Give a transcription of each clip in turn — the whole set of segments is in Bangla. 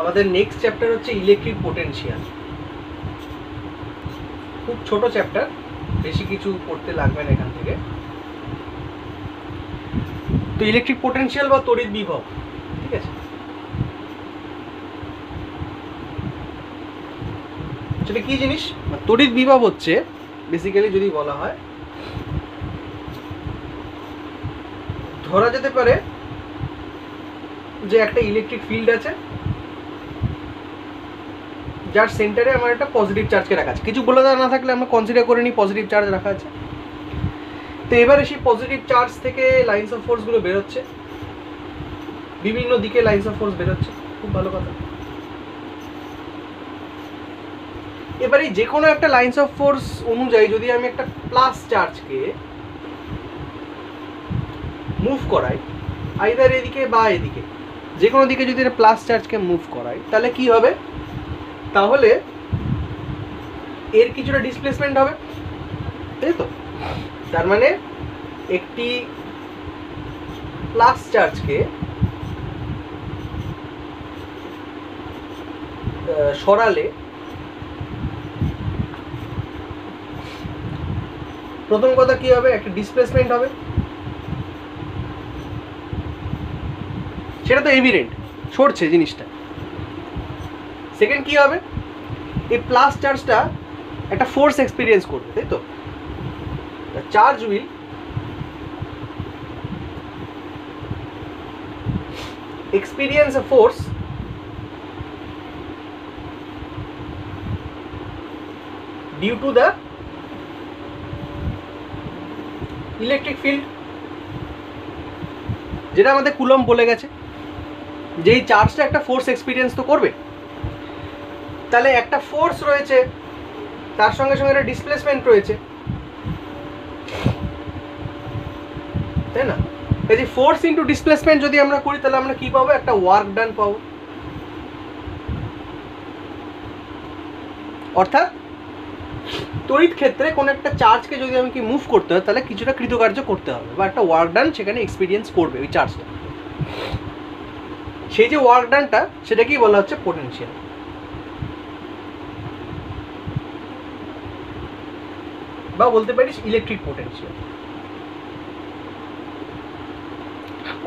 আমাদের নেক্সট চ্যাপ্টার হচ্ছে ইলেকট্রিক পোটেনশিয়াল। খুব ছোট চ্যাপ্টার, বেশি কিছু পড়তে লাগবে না এখান থেকে। তো ইলেকট্রিক পোটেনশিয়াল বা তড়িৎ বিভব, ঠিক আছে, সেটা কি জিনিস? তড়িৎ বিভব হচ্ছে বেসিক্যালি যদি বলা হয়, ধরা যেতে পারে যে একটা ইলেকট্রিক ফিল্ড আছে যার সেন্টারে আমার একটা পজিটিভ চার্জকে রাখা আছে। কিছু বলে দেওয়া না থাকলে আমরা কনসিডার করে নিই পজিটিভ চার্জ রাখা আছে। তো এবারে সেই পজিটিভ চার্জ থেকে লাইন্স অফ ফোর্সগুলো বেরোচ্ছে, বিভিন্ন দিকে লাইন্স অফ ফোর্স বেরোচ্ছে, খুব ভালো কথা। এবারে যে কোনো একটা লাইন্স অফ ফোর্স অনুযায়ী যদি আমি একটা প্লাস চার্জকে মুভ করাই, আইদার এদিকে বা এদিকে, যে কোনো দিকে যদি প্লাস চার্জকে মুভ করাই, তাহলে কি হবে? তাহলে এর কিছুটা ডিসপ্লেসমেন্ট হবে, তাই তো? তার মানে একটি প্লাস চার্জকে সরালে প্রথম কথা কি হবে? একটা ডিসপ্লেসমেন্ট হবে, সেটা তো এভিডেন্ট, সরছে জিনিসটা। সেকেন্ড কি হবে? এই প্লাস চার্জটা একটা ফোর্স এক্সপিরিয়েন্স করবে, তাই তো? Charge will experience a force due to the electric field, যেটা আমাদের কুলম্ব বলে গেছে যে এই চার্জটা একটা ফোর্স এক্সপিরিয়েন্স তো করবে। তাহলে একটা ফোর্স রয়েছে, তার সঙ্গে সঙ্গে একটা ডিসপ্লেসমেন্ট রয়েছে, তাই না? এই যে ফোর্স ইন্টু ডিসপ্লেসমেন্ট যদি আমরা করি, তাহলে আমরা কি পাবো? একটা ওয়ার্ক ডান পাবো। অর্থাৎ তড়িৎ ক্ষেত্রে কোনো একটা চার্জকে যদি আমাকে মুভ করতে হয়, তাহলে কিছুটা কৃতকার্য করতে হবে বা একটা ওয়ার্ক ডান সেখানে এক্সপিরিয়েন্স করবে ওই চার্জটা। সেই যে ওয়ার্ক ডানটা, সেটাকেই বলা হচ্ছে পোটেনশিয়াল, বা বলতে পারিস ইলেকট্রিক পোটেনশিয়াল।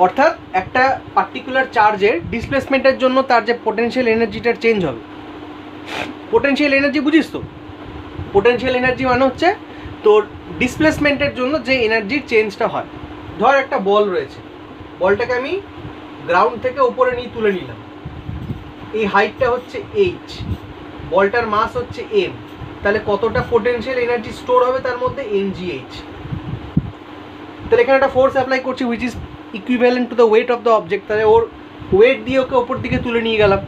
অর্থাৎ একটা পার্টিকুলার চার্জের ডিসপ্লেসমেন্টের জন্য তার যে পোটেনশিয়াল এনার্জিটার চেঞ্জ হবে। পোটেনশিয়াল এনার্জি বুঝিস তো? পোটেনশিয়াল এনার্জি মানে হচ্ছে তোর ডিসপ্লেসমেন্টের জন্য যে এনার্জির চেঞ্জটা হয়। ধর একটা বল রয়েছে, বলটাকে আমি গ্রাউন্ড থেকে উপরে নিয়ে তুলে নিলাম, এই হাইটটা হচ্ছে এইচ, বলটার মাস হচ্ছে এম, তাহলে কতটা পোটেনশিয়াল এনার্জি স্টোর হবে তার মধ্যে? এনজিএইচ। তাহলে এখানে একটা ফোর্স অ্যাপ্লাই করছি which is equivalent to the weight of the object. তাহলে ওর ওয়েট দিয়ে ওকে ওপর দিকে তুলে নিয়ে গেলাম,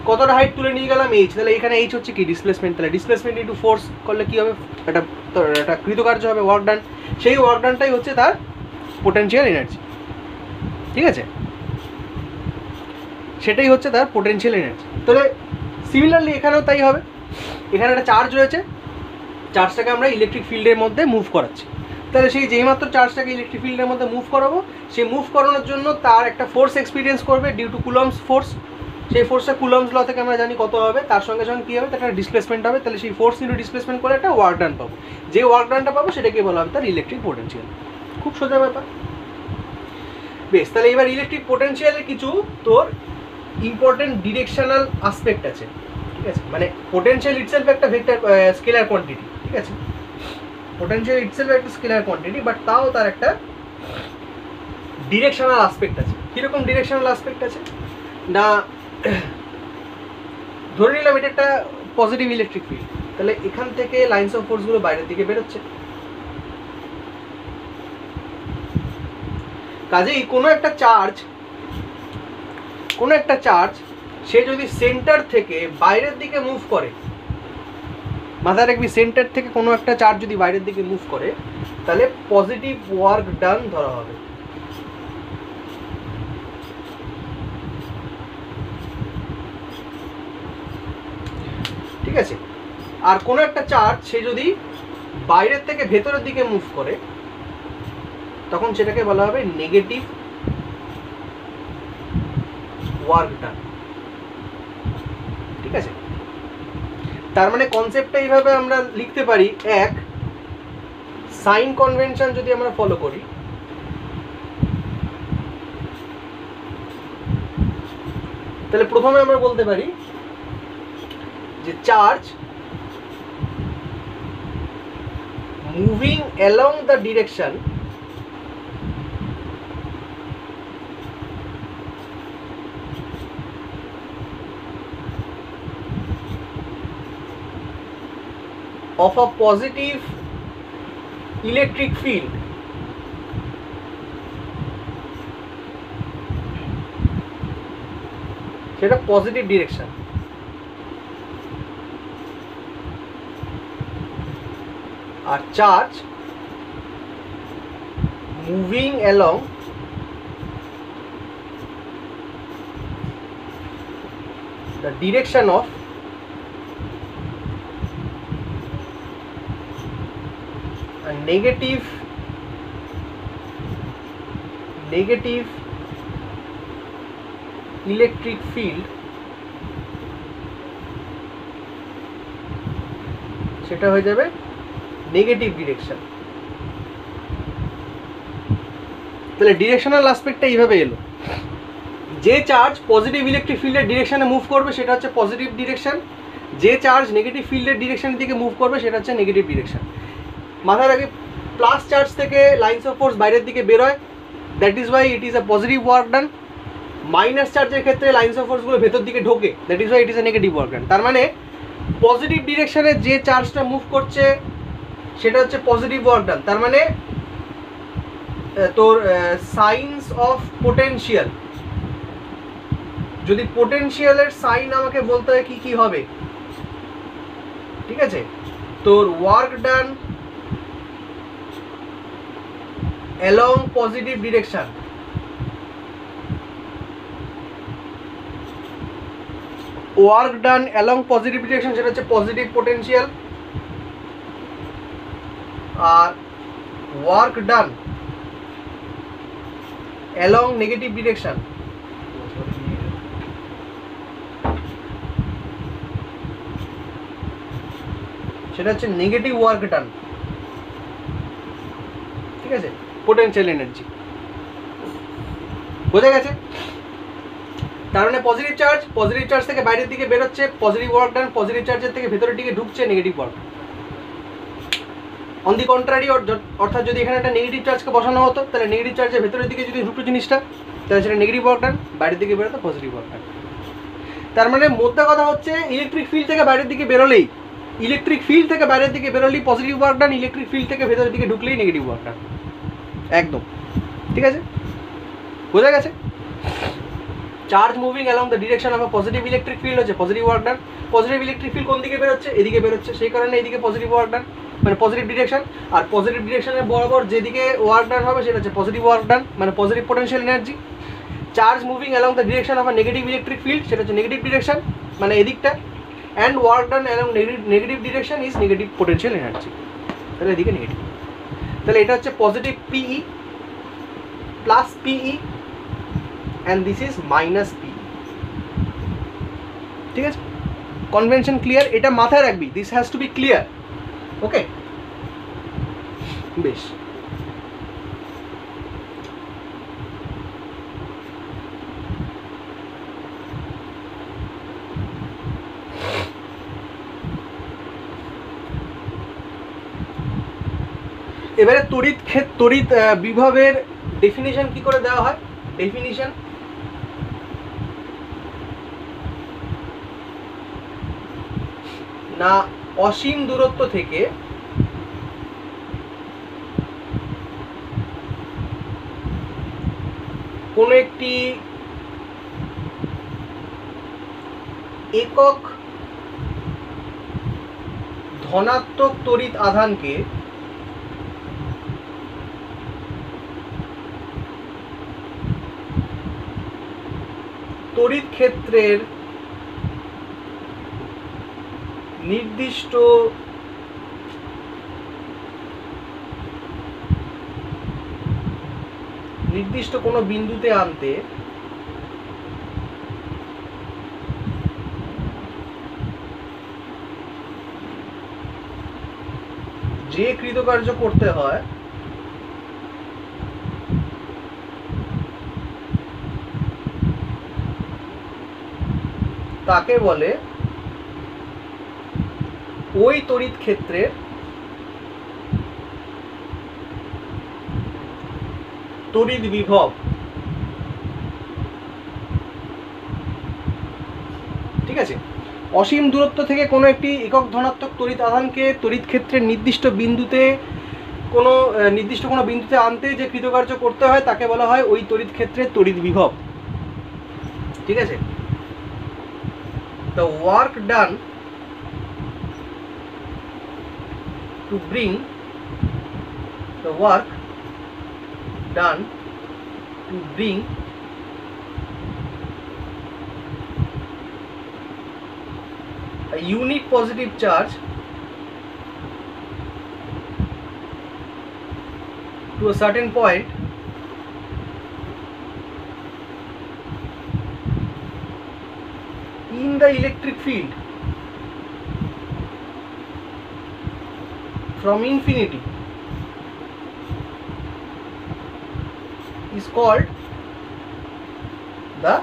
কতটা হাইট তুলে নিয়ে গেলাম? এইচ। তাহলে এখানে এইচ হচ্ছে কি? ডিসপ্লেসমেন্ট। তাহলে ডিসপ্লেসমেন্ট ইন্টু ফোর্স করলে কি হবে? একটা কৃতকার্য হবে, ওয়ার্ক ডান। সেই ওয়ার্ক ডানটাই হচ্ছে তার পোটেনশিয়াল এনার্জি, ঠিক আছে? সেটাই হচ্ছে তার পোটেনশিয়াল এনার্জি। তাহলে সিমিলারলি এখানেও তাই হবে। এখানে একটা চার্জ রয়েছে, চার্জটাকে আমরা ইলেকট্রিক ফিল্ডের মধ্যে মুভ করাচ্ছি। তাহলে সেই যেই মাত্র চার্জটাকে ইলেকট্রিক ফিল্ডের মধ্যে মুভ করাবো, সেই মুভ করানোর জন্য তার একটা ফোর্স এক্সপিরিয়েন্স করবে ডিউ টু কুলম্বস ফোর্স। সেই ফোর্সটা কুলম্বস ল থেকে আমরা জানি কত হবে, তার সঙ্গে সঙ্গে কী হবে? তার একটা ডিসপ্লেসমেন্ট হবে। তাহলে সেই ফোর্স ইন্টু ডিসপ্লেসমেন্ট করে একটা ওয়ার্ক ডান পাবো। যে ওয়ার্ক ডানটা পাবো সেটাকে বলা হবে তার ইলেকট্রিক পোটেনশিয়াল। খুব সোজা ব্যাপার। বেশ, তাহলে এবার ইলেকট্রিক পোটেনশিয়ালের কিছু তোর ইম্পর্টেন্ট ডিরেকশনাল আসপেক্ট আছে, ঠিক আছে? মানে পোটেনশিয়াল ইটসেলফ একটা ভেক্টর স্কেলার কোয়ান্টিটি, ঠিক আছে? পোটেনশিয়াল ইটসেলফ একটা স্কেলার কোয়ান্টিটি, বাট তাও তার একটা ডিরেকশনাল আসপেক্ট আছে। কীরকম ডিরেকশনাল আসপেক্ট আছে না, ধরে নিলাম এটা একটা পজিটিভ ইলেকট্রিক ফিল্ড, তাহলে এখান থেকে লাইন্স অফ ফোর্সগুলো বাইরের দিকে বেরোচ্ছে। কাজেই কোনো একটা চার্জ সে যদি সেন্টার থেকে বাইরের দিকে মুভ করে, মাথায় রাখবি, সেন্টার থেকে কোনো একটা চার্জ যদি বাইরের দিকে মুভ করে, তাহলে পজিটিভ ওয়ার্ক ডান ধরা হবে। ঠিক আছে? আর কোনো একটা চার্জ সে যদি বাইরের থেকে ভেতরের দিকে মুভ করে, তখন সেটাকে বলা হবে নেগেটিভ ওয়ার্ক ডান। ঠিক আছে, তার মানে কনসেপ্টটা এইভাবে আমরা লিখতে পারি। এক, সাইন কনভেনশন যদি আমরা ফলো করি, তাহলে প্রথমে আমরা বলতে পারি যে charge moving along the direction of a positive electric field সেটা পজিটিভ ডিরেকশন, আর charge moving along the direction of negative electric field, সেটা হয়ে যাবে নেগেটিভ ডিরেকশন। তাহলে ডিরেকশনাল অ্যাসপেক্টটা এইভাবে এলো, যে চার্জ পজিটিভ ইলেকট্রিক ফিল্ডের ডিরেকশনে মুভ করবে সেটা হচ্ছে পজিটিভ ডিরেকশন, যে চার্জ নেগেটিভ ফিল্ডের ডিরেকশনের দিকে মুভ করবে সেটা হচ্ছে নেগেটিভ ডিরেকশন। মাথায় রাখি, প্লাস চার্জ থেকে লাইন্স অফ ফোর্স বাইরের দিকে বেরোয়, that is why it is a positive work done. Minus চার্জের ক্ষেত্রে লাইন্স অফ ফোর্সগুলো ভেতর দিকে ঢোকে, that is why it is a negative work done. তার মানে পজিটিভ ডিরেকশনে যে চার্জটা মুভ করছে সেটা হচ্ছে পজিটিভ ওয়ার্ক ডান। তার মানে তোর সাইন্স অফ পোটেনশিয়াল, যদি পোটেনশিয়ালের সাইন আমাকে বলতে হয় কি কি হবে, ঠিক আছে, তোর work done along positive direction, work done along positive direction সেটা হচ্ছে পজিটিভ পোটেনশিয়াল, আর work done along negative direction সেটা হচ্ছে নেগেটিভ ওয়ার্ক ডান, ঠিক আছে, পোটেনশিয়াল এনার্জি। বোঝা গেছে? তার মানে পজিটিভ চার্জ থেকে বাইরের দিকে বেরোচ্ছে পজিটিভ ওয়ার্ক ডান, পজিটিভ চার্জের থেকে ভেতরের দিকে ঢুকছে negative work. On the contrary, অর্থাৎ যদি এখানে একটা নেগেটিভ চার্জকে বসানো হতো তাহলে নেগেটিভ চার্জের ভেতরের দিকে যদি ঢুকতো জিনিসটা তাহলে সেটা নেগেটিভ ওয়ার্ক ডান, বাইরের দিকে বেরোতো পজিটিভ ওয়ার্ক ডান। তার মানে মোদ্দা কথা হচ্ছে ইলেকট্রিক ফিল্ড থেকে বাইরের দিকে বেরোলেই পজিটিভ ওয়ার্ক ডান, ইলেকট্রিক ফিল্ড থেকে ভেতরের দিকে ঢুকলেই নেগেটিভ ওয়ার্ক ডান, একদম ঠিক আছে। বোঝা গেছে? Charge moving along the direction of a positive electric field হচ্ছে positive work done. Positive electric field কোন দিকে বেরোচ্ছে? এদিকে বেরোচ্ছে, সেই কারণে এদিকে পজিটিভ ওয়ার্ক ডান, মানে পজিটিভ ডিরেকশন। আর পজিটিভ ডিরেকশনের বরাবর যেদিকে ওয়ার্ক ডান হবে সেটা হচ্ছে পজিটিভ ওয়ার্ক ডান, মানে positive potential energy. Charge moving along the direction of a negative electric field সেটা হচ্ছে নেগেটিভ ডিরেকশন, মানে এদিকটা। And work done along negative direction is negative potential energy, তাহলে এদিকে নেগেটিভ। তাহলে এটা হচ্ছে positive PE plus PE and this is minus PE, ঠিক আছে। Convention clear? এটা মাথায় রাখবি, this has to be clear, okay? বেশ, এবারে তড়িৎ বিভবের ডেফিনিশন কি করে দেওয়া হয়? ডেফিনিশন না অসীম দূরত্ব থেকে কোন একটি একক ধনাত্মক তড়িৎ আধানকে তড়িৎ ক্ষেত্রের নির্দিষ্ট কোনো বিন্দুতে আনতে যে কৃতকার্য করতে হয় তাকে বলে ওই তড়িৎ ক্ষেত্রের তড়িৎ বিভব। ঠিক আছে, অসীম দূরত্ব থেকে কোনো একটি একক ধনাত্মক তড়িৎ আধানকে তড়িৎ ক্ষেত্রের নির্দিষ্ট কোনো বিন্দুতে আনতে যে কৃতকার্য করতে হয় তাকে বলা হয় ওই তড়িৎ ক্ষেত্রের তড়িৎ বিভব। ঠিক আছে, the work done to bring a unit positive charge to a certain point in the electric field from infinity is called the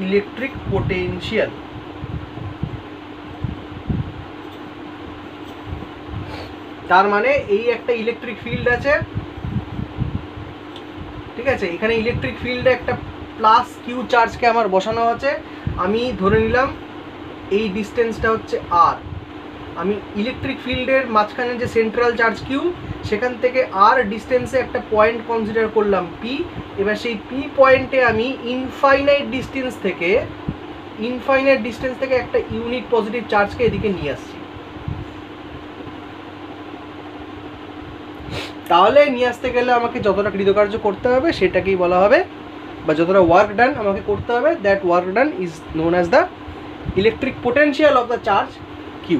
electric potential. তার মানে এই একটা ইলেকট্রিক ফিল্ড আছে, ঠিক আছে, এখানে ইলেকট্রিক ফিল্ডে একটা প্লাস কিউ চার্জকে আমার বসানো আছে। আমি ধরে নিলাম এই ডিস্টেন্সটা হচ্ছে আর, আমি ইলেকট্রিক ফিল্ডের মাঝখানে যে সেন্ট্রাল চার্জ কিউ সেখান থেকে আর ডিস্টেন্সে একটা পয়েন্ট কনসিডার করলাম পি। এবার সেই পি পয়েন্টে আমি ইনফাইনাইট ডিস্টেন্স থেকে একটা ইউনিট পজিটিভ চার্জকে এদিকে নিয়ে আসছি। তাহলে নিয়ে আসতে গেলে আমাকে যতটা কৃতকার্য করতে হবে সেটাকেই বলা হবে, বা যতটা ওয়ার্ক ডান আমাকে করতে হবে, that work done is known as the electric potential of the charge Q.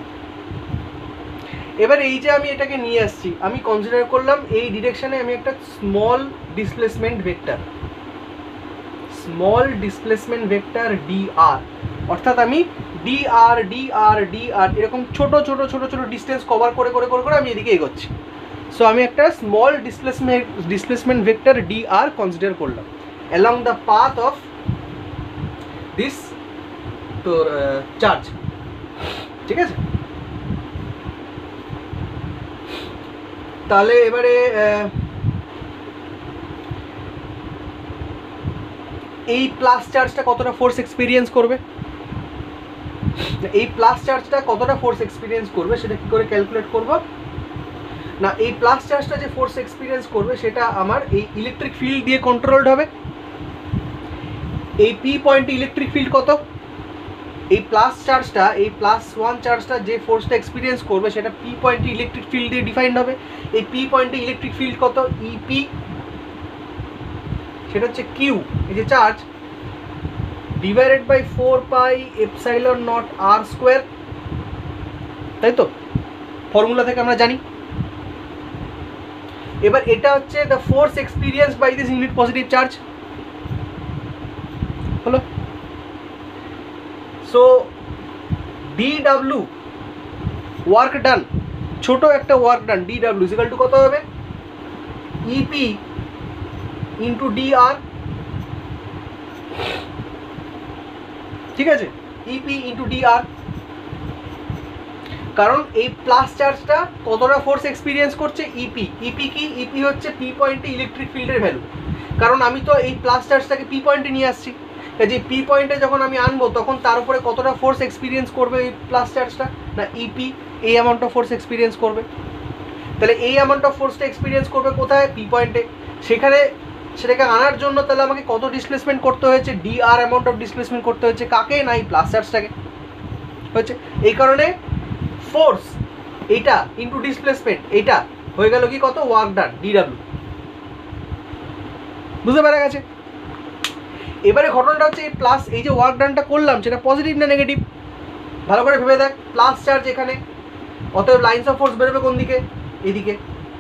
এবার এই যে আমি এটাকে নিয়ে আসছি, আমি কনসিডার করলাম এই ডিরেকশনে আমি একটা স্মল ডিসপ্লেসমেন্ট ভেক্টর dr, অর্থাৎ আমি dr এরকম ছোট ডিস্টেন্স কভার করে আমি এদিকে এগোচ্ছি। সো আমি একটা small displacement vector dr consider করলাম along the path of this তোর চার্জ। ঠিক আছে, তাহলে এবারে এই প্লাস চার্জটা কতটা ফোর্স এক্সপিরিয়েন্স করবে, সেটা কি করে ক্যালকুলেট করব না, এই প্লাস চার্জটা যে ফোর্স এক্সপিরিয়েন্স করবে সেটা আমার এই ইলেকট্রিক ফিল্ড দিয়ে কন্ট্রোলড হবে। এই পি পয়েন্টে ইলেকট্রিক ফিল্ড কত, এই প্লাস ওয়ান চার্জটা যে ফোর্সটা এক্সপিরিয়েন্স করবে সেটা পি পয়েন্টে ইলেকট্রিক ফিল্ড দিয়ে ডিফাইন্ড হবে। এই পি পয়েন্টে ইলেকট্রিক ফিল্ড কত, ইপি, সেটা হচ্ছে কিউ, এই যে চার্জ, ডিভাইডেড বাই 4πε0 r², তাই তো ফর্মুলা থেকে আমরা জানি। এবার এটা হচ্ছে the force experience by this unit positive charge হলো। সো dw ওয়ার্ক ডান, ছোট একটা work done, dw equal to কত হবে, ep ইন্টু dr। ঠিক আছে, ep ইন্টু dr, কারণ এই প্লাস চার্জটা কতটা ফোর্স এক্সপিরিয়েন্স করছে, ইপি কি, ইপি হচ্ছে পি পয়েন্টে ইলেকট্রিক ফিল্ডের ভ্যালু, কারণ আমি তো এই প্লাস চার্জটাকে পি পয়েন্টে নিয়ে আসছি, যে পি পয়েন্টে যখন আমি আনবো তখন তার উপরে কতটা ফোর্স এক্সপিরিয়েন্স করবে এই প্লাস চার্জটা, না ইপি এই অ্যামাউন্ট অফ ফোর্স এক্সপিরিয়েন্স করবে। তাহলে এই অ্যামাউন্ট অফ ফোর্সটা এক্সপিরিয়েন্স করবে কোথায়, পি পয়েন্টে, সেটাকে আনার জন্য তাহলে আমাকে কত ডিসপ্লেসমেন্ট করতে হয়েছে, dr অ্যামাউন্ট অফ ডিসপ্লেসমেন্ট করতে হচ্ছে, কাকে, না এই প্লাস চার্জটাকে হচ্ছে। এই কারণে ফোর্স এইটা ইন্টু ডিসপ্লেসমেন্ট এইটা হয়ে গেল কি কত, ওয়ার্ক ডান dw। বুঝতে পারা গেছে? এবারে ঘটনাটা হচ্ছে এই যে ওয়ার্ক ডানটা করলাম সেটা পজিটিভ না নেগেটিভ, ভালো করে ভেবে দেখ। প্লাস চার্জ এখানে, অতএব লাইন্স অফ ফোর্স বেরোবে কোন দিকে, এদিকে।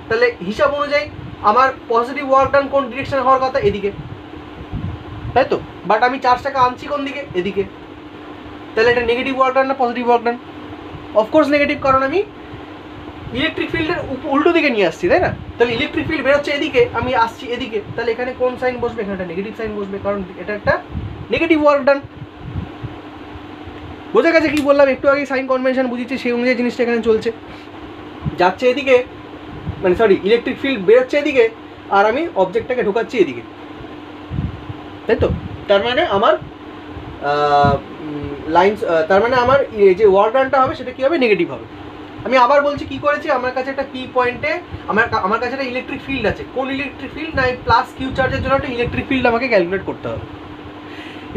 তাহলে হিসাব অনুযায়ী আমার পজিটিভ ওয়ার্ক ডান কোন ডিরেকশনে হওয়ার কথা, এদিকে, তাই তো, বাট আমি চার্জটাকে আনছি কোন দিকে, এদিকে। তাহলে এটা নেগেটিভ ওয়ার্ক ডান না পজিটিভ ওয়ার্ক ডান? অফকোর্স নেগেটিভ, কারণ আমি ইলেকট্রিক ফিল্ডের উল্টো দিকে নিয়ে আসছি, তাই না? তাহলে ইলেকট্রিক ফিল্ড বেরোচ্ছে এদিকে, আমি আসছি এদিকে, তাহলে এখানে কোন সাইন বসবে? এখানে একটা নেগেটিভ সাইন বসবে, কারণ এটা একটা নেগেটিভ ওয়ার্ক ডান। বোঝা গেছে কি বললাম? একটু আগে সাইন কনভেনশন বুঝিয়েছি, সেই অনুযায়ী জিনিসটা এখানে চলছে। যাচ্ছে এদিকে, মানে সরি, ইলেকট্রিক ফিল্ড বেরোচ্ছে এদিকে, আর আমি অবজেক্টটাকে ঢোকাচ্ছি এদিকে, তাই তো? তার মানে আমার লাইন্স, তার মানে আমার যে ওয়ার্ক ডানটা হবে সেটা কী হবে? নেগেটিভ হবে। আমি আবার বলছি কি করেছি, আমার কাছে একটা পি পয়েন্টে আমার কাছে একটা ইলেকট্রিক ফিল্ড আছে। কোন ইলেকট্রিক ফিল্ড? না, এই প্লাস কিউ চার্জের জন্য একটা ইলেকট্রিক ফিল্ড আমাকে ক্যালকুলেট করতে হবে।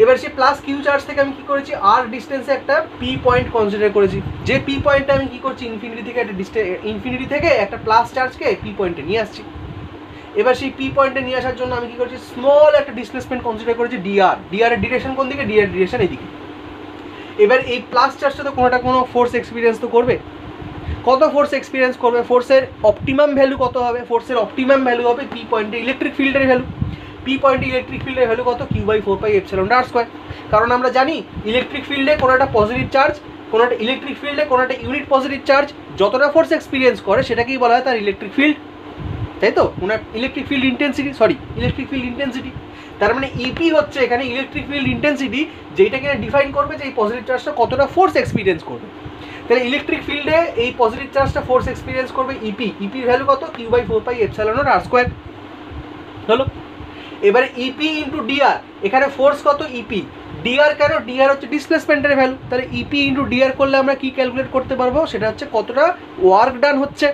এবার সেই প্লাস কিউ চার্জ থেকে আমি কি করেছি? আর ডিস্টেন্সে একটা পি পয়েন্ট কনসিডার করেছি। যে পি পয়েন্টটা আমি কি করছি? ইনফিনিটি থেকে একটা প্লাস চার্জকে পি পয়েন্টে নিয়ে আসছি। এবার সেই পি পয়েন্টে নিয়ে আসার জন্য আমি কি করছি? স্মল একটা ডিসপ্লেসমেন্ট কনসিডার করেছি ডিআর। ডিআর এর ডিরেকশন কোন দিকে? ডিআর ডিরেকশন এদিকে। এবার এই প্লাস চার্জটা তো কোনো ফোর্স এক্সপিরিয়েন্স তো করবে। কত ফোর্স এক্সপিরিয়েন্স করবে? ফোর্সের অপটিমাম ভ্যালু কত হবে? ফোর্সের অপটিমাম ভ্যালু হবে পি পয়েন্টে ইলেকট্রিক ফিল্ডের ভ্যালু। পি পয়েন্টে ইলেকট্রিক ফিল্ডের ভ্যালু কত? Q/4πε r²। কারণ আমরা জানি ইলেকট্রিক ফিল্ডে কোনো একটা পজিটিভ চার্জ, কোনো একটা ইলেকট্রিক ফিল্ডে কোনো একটা ইউনিট পজিটিভ চার্জ যতটা ফোর্স এক্সপিরিয়েন্স করে সেটাকেই বলা হয় তার ইলেকট্রিক ফিল্ড, তাই তো? কোনো ইলেকট্রিক ফিল্ড ইন্টেন্সিটি। তার মানে ইপি হচ্ছে এখানে ইলেকট্রিক ফিল্ড ইন্টেন্সিটি, যেটা কিনা ডিফাইন করবে যে এই পজিটিভ চার্জটা কতটা ফোর্স এক্সপিরিয়েন্স করবে। তাহলে ইলেকট্রিক ফিল্ডে এই পজিটিভ চার্জটা ফোর্স এক্সপিরিয়েন্স করবে ইপির ভ্যালু কত? Q/4πε0r²। হলো। এবারে ইপি ইন্টু ডিআর, এখানে ফোর্স কত? ইপি। ডিআর কেন? ডিআর হচ্ছে ডিসপ্লেসমেন্টের ভ্যালু। তাহলে ইপি ইন্টু ডিআর করলে আমরা কি ক্যালকুলেট করতে পারবো? সেটা হচ্ছে কতটা ওয়ার্ক ডান হচ্ছে।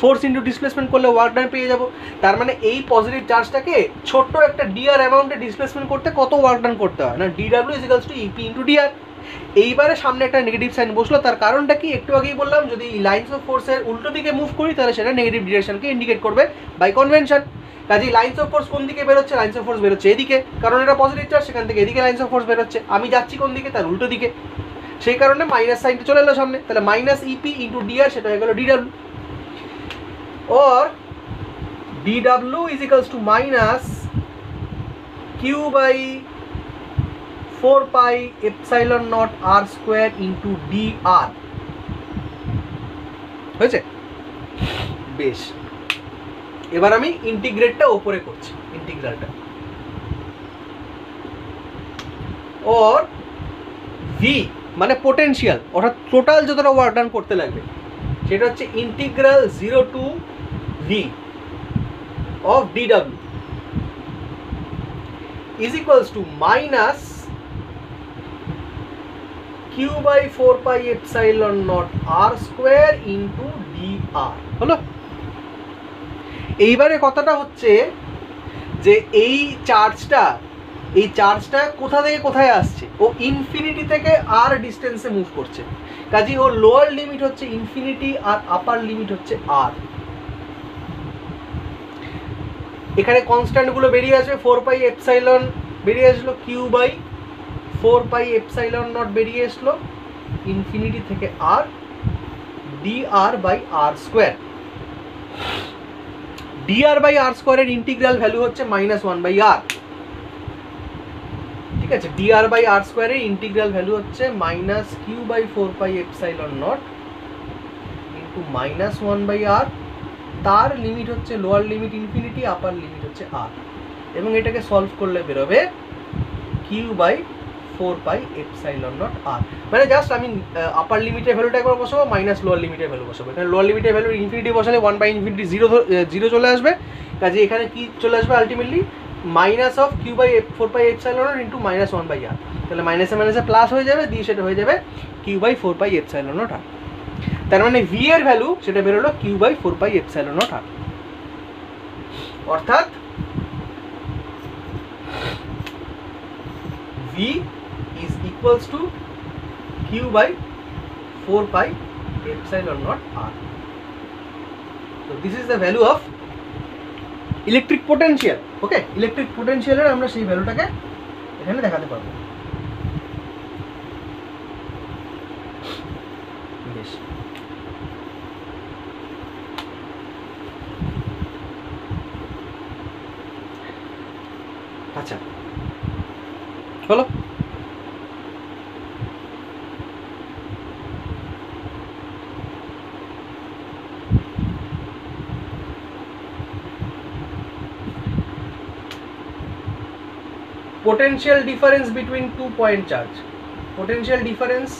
ফোর্স ইন্টু ডিসপ্লেসমেন্ট করলে ওয়ার্ক ডান পেয়ে যাবো। তার মানে এই পজিটিভ চার্জটাকে ছোট্ট একটা ডিআর অ্যামাউন্টে ডিসপ্লেসমেন্ট করতে কত ওয়ার্ক ডান করতে হয়? না, DW = ইপি ইন্টু ডিআর। এইবারে সামনে একটা নেগেটিভ সাইন বসলো। তার কারণটা কি? একটু আগেই বললাম, যদি লাইন্স অফ ফোর্সের উল্টো দিকে মুভ করি তাহলে সেটা নেগেটিভ ডিরেকশনকে ইন্ডিকেট করবে বাই কনভেনশন। কাজেই লাইন্স অফ ফোর্স কোন দিকে বেরোচ্ছে? লাইন্স অফ ফোর্স বেরোচ্ছে এদিকে, কারণ এটা পজিটিভ চার্জ, সেখান থেকে এদিকে লাইন্স অফ ফোর্স বেরোচ্ছে। আমি যাচ্ছি কোন দিকে? তার উল্টো দিকে, সেই কারণে মাইনাস সাইনটা চলে এলো সামনে। তাহলে মাইনাস ইপি ইন্টু ডিআর, সেটা হয়ে গেল DW। or DW = minus Q/4πε0r² into dr। হয়েছে? বেশ, এবার আমি ইন্টিগ্রেটটা ওপরে করছি, ইন্টিগ্রালটা। or V মানে পোটেনশিয়াল, অর্থাৎ টোটাল যতটা ওয়ার্ক ডান করতে লাগবে সেটা হচ্ছে integral 0 to V of DW is equals to minus Q/4πε0r² into dr। হলো? এইবারে কথাটা হচ্ছে যে এই চার্জটা কোথা থেকে কোথায় আসছে? ও ইনফিনিটি থেকে আর ডিস্টেন্সে মুভ করছে। কাজেই ওর লোয়ার লিমিট হচ্ছে ইনফিনিটি আর আপার লিমিট হচ্ছে আর। এখানে কনস্ট্যান্টগুলো বেরিয়ে আসবে। 4πε বেরিয়ে আসলো, Q/4πε0 বেরিয়ে আসলো ইনফিনিটি থেকে আর, dr/r²। dr/r² এর ইন্টিগ্রাল ভ্যালু হচ্ছে -1/r। ঠিক আছে? dr/r² এর ইন্টিগ্রাল ভ্যালু হচ্ছে -Q/4πε0 ইন্টু -1/r। তার লিমিট হচ্ছে লোয়ার লিমিট ইনফিনিটি, আপার লিমিট হচ্ছে আর। এবং এটাকে সলভ করলে বেরোবে Q/4πε0r। মানে জাস্ট আমি আপার লিমিটের ভ্যালুটা একবার বসাবো, মাইনাস লোয়ার লিমিটের ভ্যালু বসাবো। এখানে লোয়ার লিমিটের ভ্যালু ইনফিনিটি বসালে 1/∞ 0 চলে আসবে। কাজে এখানে কি চলে আসবে? Ultimately minus of Q/4πε0 into -1/r। তাহলে মাইনাসে মাইনাসে প্লাস হয়ে যাবে, দিয়ে সেটা হয়ে যাবে Q/4πε0r। তার মানে V এর ভ্যালু সেটা বেরোলো Q/4πε0r। অর্থাৎ V is equals to Q/4πε0r। So this is the value of electric potential. Okay, electric পোটেনশিয়ালের আমরা সেই ভ্যালুটাকে এখানে দেখাতে পারবো। বেশ, আচ্ছা হলো। potential difference between 2 point charge, potential difference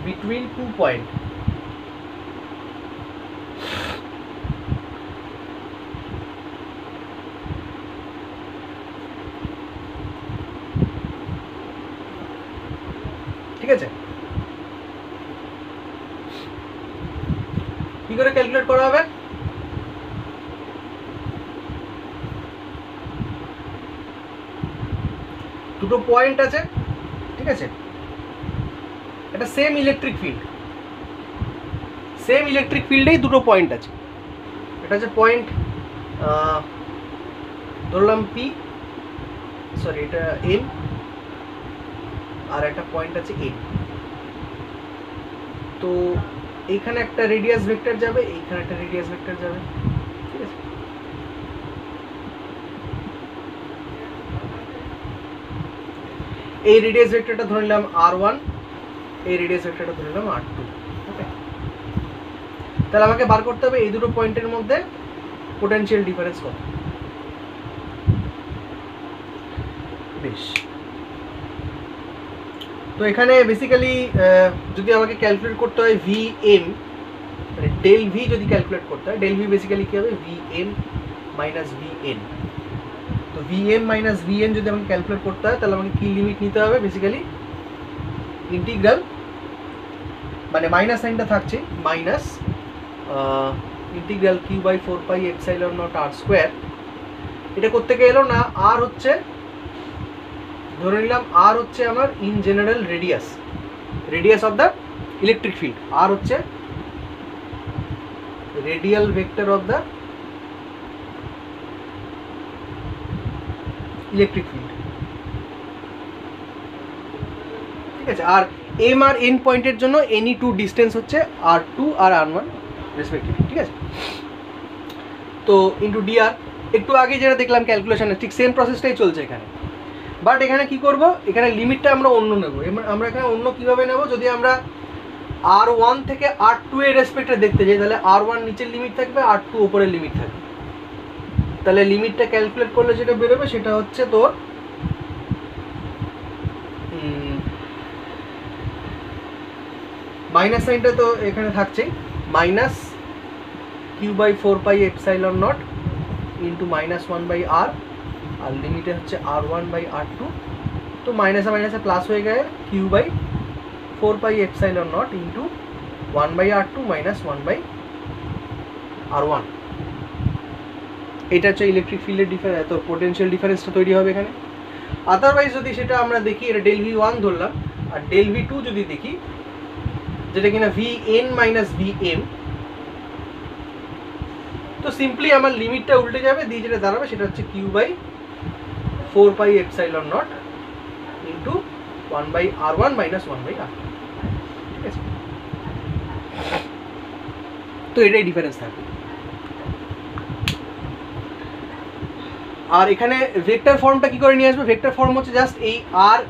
between 2 point, ঠিক আছে? কি করে ক্যালকুলেট করা হবে? দুটো পয়েন্ট আছে, ঠিক আছে, এটা same electric field, same electric ফিল্ডেই দুটো পয়েন্ট আছে। এটা হচ্ছে পয়েন্ট ধরলাম পি, সরি এটা এম, আর একটা পয়েন্ট আছে এন। তো এইখানে একটা রেডিয়াস ভেক্টর যাবে, এইখানে একটা রেডিয়াস ভেক্টর যাবে, ঠিক আছে? এই রেডিয়াস ভেক্টরটা ধরে নিলাম r1, এই রেডিয়াস ভেক্টরটা ধরে নিলাম r2। ওকে, তাহলে আমাকে বার করতে হবে এই দুটো পয়েন্টের মধ্যে পোটেনশিয়াল ডিফারেন্স কত। বেশ, তো এখানে বেসিক্যালি যদি আমাকে ক্যালকুলেট করতে হয় ভি এম, মানে ডেল ভি যদি ক্যালকুলেট করতে হয়, ডেল ভি বেসিক্যালি কী হবে, V M minus V N. তো V M minus V N যদি আমাকে ক্যালকুলেট করতে হয় তাহলে আমাকে কী লিমিট নিতে হবে, বেসিক্যালি ইন্টিগ্রাল, মানে মাইনাস সাইনটা থাকছে, minus integral Q by 4 pi epsilon naught r square. এটা করতে গেলো না, আর হচ্ছে ধরে নিলাম আর হচ্ছে আমার in general radius, radius of the electric field, r হচ্ছে radial vector of the electric field, ঠিক আছে? আর এম আর এন পয়েন্টের জন্য এনি টু ডিস্টেন্স হচ্ছে r2 আর r1 রেসপেক্টিভলি, ঠিক আছে? তো ইন্টু ডিআর, একটু আগে যেটা দেখলাম ক্যালকুলেশনে ঠিক সেম প্রসেসটাই চলছে এখানে। বাট এখানে কি করব, এখানে লিমিটটা আমরা অন্য নেব। আমরা এখানে অন্য কিভাবে নেব, যদি আমরা r1 থেকে r2 এর রেসপেক্টে দেখতে যাই তাহলে r1 নিচের লিমিট থাকবে, r2 উপরের লিমিট থাকবে। তাহলে লিমিটটা ক্যালকুলেট করলে যেটা বেরোবে সেটা হচ্ছে তোর মাইনাস সাইনটা তো এখানে থাকছেই, minus Q by 4 pi epsilon not into minus 1 by r, আর লিমিটে হচ্ছে r1 বাই r2। তো মাইনাসে মাইনাসে প্লাস হয়ে গেলে Q by 4 pi epsilon not into 1 by r2 minus 1 by r1। এটা হচ্ছে ইলেকট্রিক ফিল্ডের ডিফারেন্স, তো পোটেনশিয়াল ডিফারেন্সটা তৈরি হবে এখানে। আদারওয়াইজ যদি সেটা আমরা দেখি, এটা ডেল ভি ওয়ান ধরলাম, আর ডেল ভি টু যদি দেখি যেটা কিনা V N minus V M, তো সিম্পলি আমার লিমিটটা উল্টে যাবে, দিয়ে যেটা দাঁড়াবে সেটা হচ্ছে Q by 4 pi epsilon not into 1 by r1 minus 1 by r2, ঠিক আছে? তো এটাই ডিফারেন্স থাকবে। আর এখানে ভেক্টর ফর্মটা কি করে নিয়ে আসবে, ভেক্টর ফর্ম হচ্ছে জাস্ট এই আর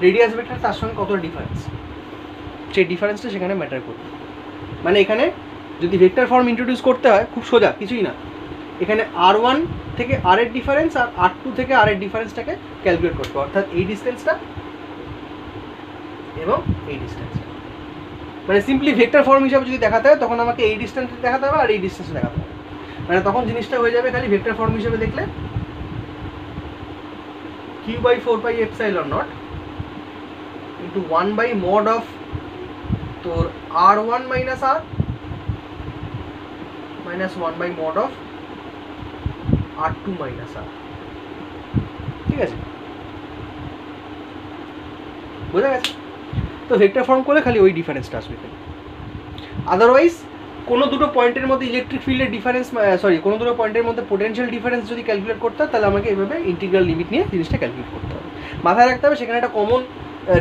রেডিয়াস ভেক্টর তার সঙ্গে কত ডিফারেন্স, সেই ডিফারেন্সটা সেখানে ম্যাটার করবে। মানে এখানে যদি ভেক্টর ফর্ম ইন্ট্রোডিউস করতে হয় খুব সোজা, কিছুই না, এখানে r1 থেকে r এর ডিফারেন্স আর r2 থেকে r এর ডিফারেন্সটাকে ক্যালকুলেট করতে হবে, অর্থাৎ এই ডিস্টেন্সটা এবং এই ডিস্টেন্সটা। মানে সিম্পলি ভেক্টর ফর্ম হিসাবে যদি দেখাতে হয় তখন আমাকে এই ডিস্টেন্সটা দেখাতে হবে আর এই ডিস্টেন্সটা দেখাতে হবে, মানে তখন জিনিসটা হয়ে যাবে খালি ভেক্টর ফর্ম হিসাবে দেখলে Q by 4 pi epsilon not into 1 by mod of তোর r1 minus r minus 1 by mod of r2 minus r, ঠিক আছে? বোঝা গেছে? তো ভেক্টর ফর্ম করলে খালি ওই ডিফারেন্সটা আসবে। আদারওয়াইজ কোনো দুটো পয়েন্টের মধ্যে ইলেকট্রিক ফিল্ডের ডিফারেন্স, সরি কোনো দুটো পয়েন্টের মধ্যে পোটেনশিয়াল ডিফারেন্স যদি ক্যালকুলেট করতে হয় তাহলে আমাকে এভাবে ইন্টিগ্রাল লিমিট নিয়ে জিনিসটা ক্যালকুলেট করতে হবে। মাথায় রাখতে হবে সেখানে একটা কমন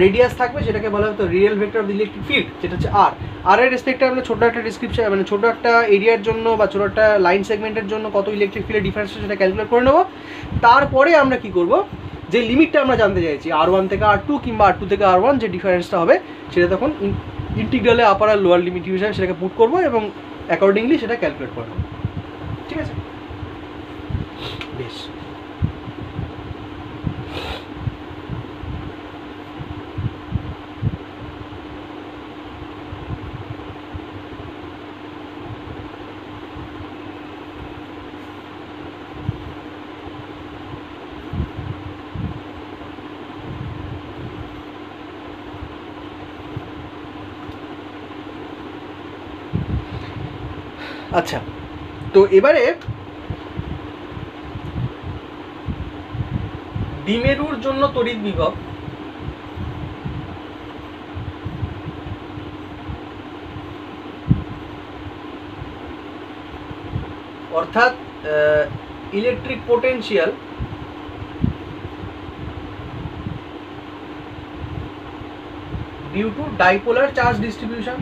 রেডিয়াস থাকবে, সেটাকে বলা হতো real vector of the electric field, যেটা হচ্ছে আর। আর এর রেসপেক্টে আমরা ছোটো একটা ডিসক্রিপশন, মানে ছোটো একটা এরিয়ার জন্য বা ছোটো একটা লাইন সেগমেন্টের জন্য কত ইলেকট্রিক ফিল্ডের ডিফারেন্স সেটা ক্যালকুলেট করে নেবো। তারপরে আমরা কি করব, যে লিমিটটা আমরা জানতে চাইছি r1 থেকে r2 কিংবা r2 থেকে r1 যে ডিফারেন্সটা হবে সেটা তখন ইন্টিগ্রালে আপার আর লোয়ার লিমিট হিসাবে সেটাকে পুট করবো এবং অ্যাকর্ডিংলি সেটা ক্যালকুলেট করবো, ঠিক আছে? বেশ, আচ্ছা। তো এবারে দ্বিমেরুর জন্য তড়িৎ বিভব অর্থাৎ electric potential due to dipolar charge distribution.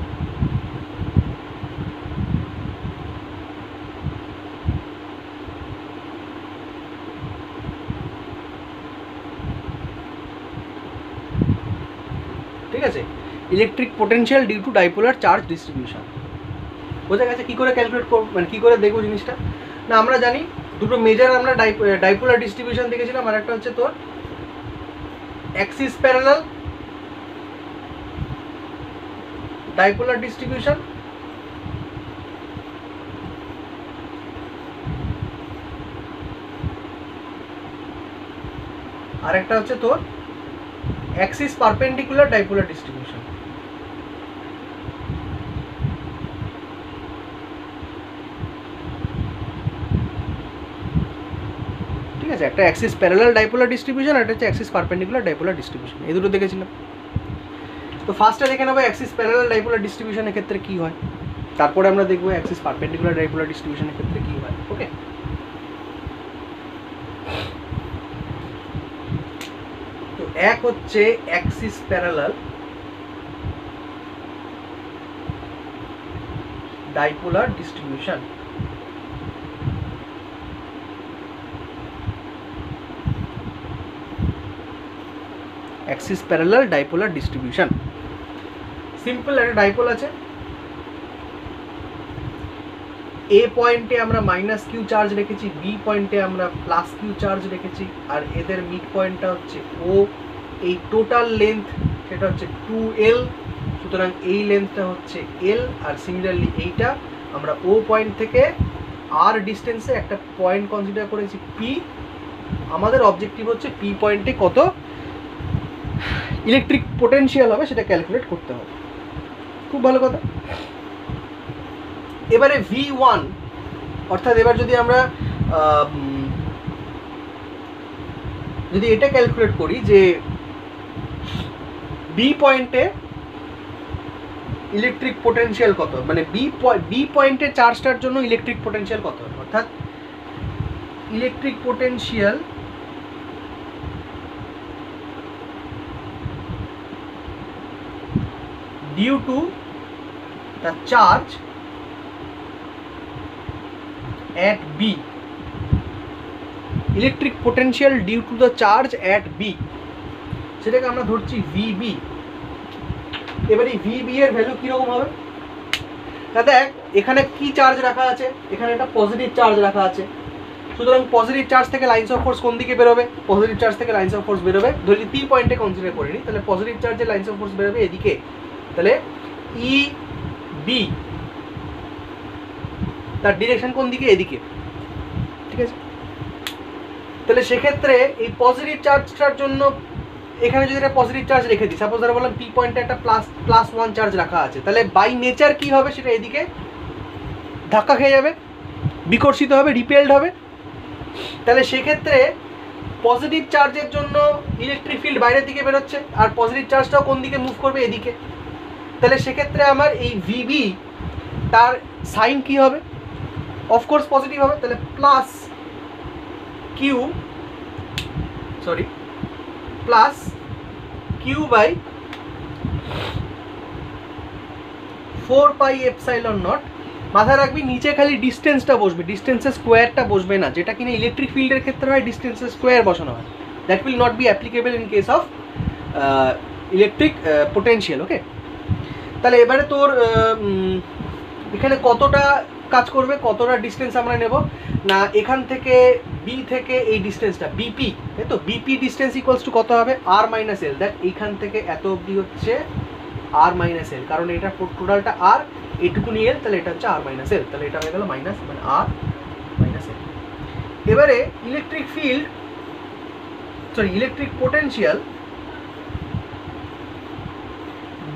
ঠিক আছে, electric potential due to dipolar charge distribution. বোঝা গেছে কী করে ক্যালকুলেট করবো, মানে কী করে দেখবো জিনিসটা? না আমরা জানি দুটো মেজার আমরা ডাইপোলার ডিস্ট্রিবিউশন দেখেছিলাম, আর একটা হচ্ছে তোর অ্যাক্সিস প্যারালাল ডাইপোলার ডিস্ট্রিবিউশন। আর একটা হচ্ছে তোর অ্যাক্সিস পারপেন্ডিকুলার ডাইপোলার ডিস্ট্রিবিউশন। ঠিক আছে, একটা অ্যাক্সিস প্যারালাল ডাইপোলার ডিস্ট্রিবিউশন, আর একটা হচ্ছে অ্যাক্সিস পারপেন্ডিকুলার ডাইপোলার ডিস্ট্রিবিউশন। এই দুটো দেখেছিলাম। তো ফার্স্টে দেখে নেবো অ্যাক্সিস প্যারালাল ডাইপোলার ডিস্ট্রিবিউশনের ক্ষেত্রে কী হয়, তারপরে আমরা দেখবো অ্যাক্সিস পারপেন্ডিকুলার ডাইপোলার ডিস্ট্রিবিউশনের ক্ষেত্রে কী হয়। ওকে, তো এক হচ্ছে axis parallel dipolar distribution. Axis parallel dipolar distribution simple. একটা ডাইপোল আছে, এ পয়েন্টে আমরা মাইনাস কিউ চার্জ রেখেছি, বি পয়েন্টে আমরা প্লাস কিউ চার্জ রেখেছি, আর এদের মিড পয়েন্টটা হচ্ছে ও। এই টোটাল লেন্থ সেটা হচ্ছে 2L, সুতরাং এই লেন্থটা হচ্ছে L। আর সিমিলারলি এইটা আমরা ও পয়েন্ট থেকে আর ডিস্টেন্সে একটা পয়েন্ট কনসিডার করেছি পি। আমাদের অবজেক্টিভ হচ্ছে পি পয়েন্টে কত ইলেকট্রিক পোটেনশিয়াল হবে সেটা ক্যালকুলেট করতে হবে। খুব ভালো কথা। এবারে V1 অর্থাৎ এবার যদি আমরা যদি এটা ক্যালকুলেট করি যে বি পয়েন্টে ইলেকট্রিক পোটেনশিয়াল কত, মানে বি পয়েন্টে চার্জটার জন্য ইলেকট্রিক পোটেনশিয়াল কত, অর্থাৎ electric potential due to the charge at B, electric potential due to the charge at B, সেটাকে আমরা ধরছি VB। এবারে VB এর ভ্যালু কীরকম হবে? দেখ এখানে কি চার্জ রাখা আছে, এখানে একটা পজিটিভ চার্জ রাখা আছে, সুতরাং পজিটিভ চার্জ থেকে লাইন্স অফ ফোর্স কোন দিকে বেরোবে? পজিটিভ চার্জ থেকে লাইন্স অফ ফোর্স বেরোবে, ধরি পি পয়েন্টে কনসিডার করে নিই, তাহলে পজিটিভ চার্জে লাইন্স অফ ফোর্স বেরোবে এদিকে, তাহলে EB তার ডিরেকশন কোন দিকে? এদিকে। ঠিক আছে, তাহলে সেক্ষেত্রে এই পজিটিভ চার্জটার জন্য এখানে যদি একটা পজিটিভ চার্জ রেখে দিই, সাপোজ ধরা বললাম পি পয়েন্টে একটা +1 চার্জ রাখা আছে, তাহলে বাই নেচার কি হবে সেটা এদিকে ধাক্কা খেয়ে যাবে, বিকর্ষিত হবে, রিপেলড হবে। তাহলে সেক্ষেত্রে পজিটিভ চার্জের জন্য ইলেকট্রিক ফিল্ড বাইরের দিকে বেরোচ্ছে, আর পজিটিভ চার্জটাও কোন দিকে মুভ করবে? এদিকে। তাহলে সেক্ষেত্রে আমার এই VB তার সাইন কি হবে? অফকোর্স পজিটিভ হবে, তাহলে প্লাস কিউ বাই 4πε0। মাথায় রাখবি নিচে খালি ডিস্টেন্সটা বসবে, ডিস্টেন্সের স্কোয়ারটা বসবে না, যেটা কিনা ইলেকট্রিক ফিল্ডের ক্ষেত্রে হয় ডিস্টেন্সের স্কোয়ার বসানো হয়। That will not be applicable in case of electric potential. Okay, তাহলে এবারে তোর এখানে কতটা কাজ করবে, কতটা ডিস্টেন্স আমরা নেব না, এখান থেকে বি থেকে এই ডিস্টেন্সটা বিপি, তাই তো, বিপি ডিস্টেন্স ইকুয়ালস টু কত হবে আর মাইনাস এল। দেখ এইখান থেকে এত অবধি হচ্ছে আর মাইনাস এল, কারণ এটা টোটালটা আর, এইটুকুনি এল, তাহলে এটা হচ্ছে আর মাইনাস এল, তাহলে এটা হয়ে গেল মাইনাস মানে আর মাইনাস এল। এবারে electric field, sorry electric potential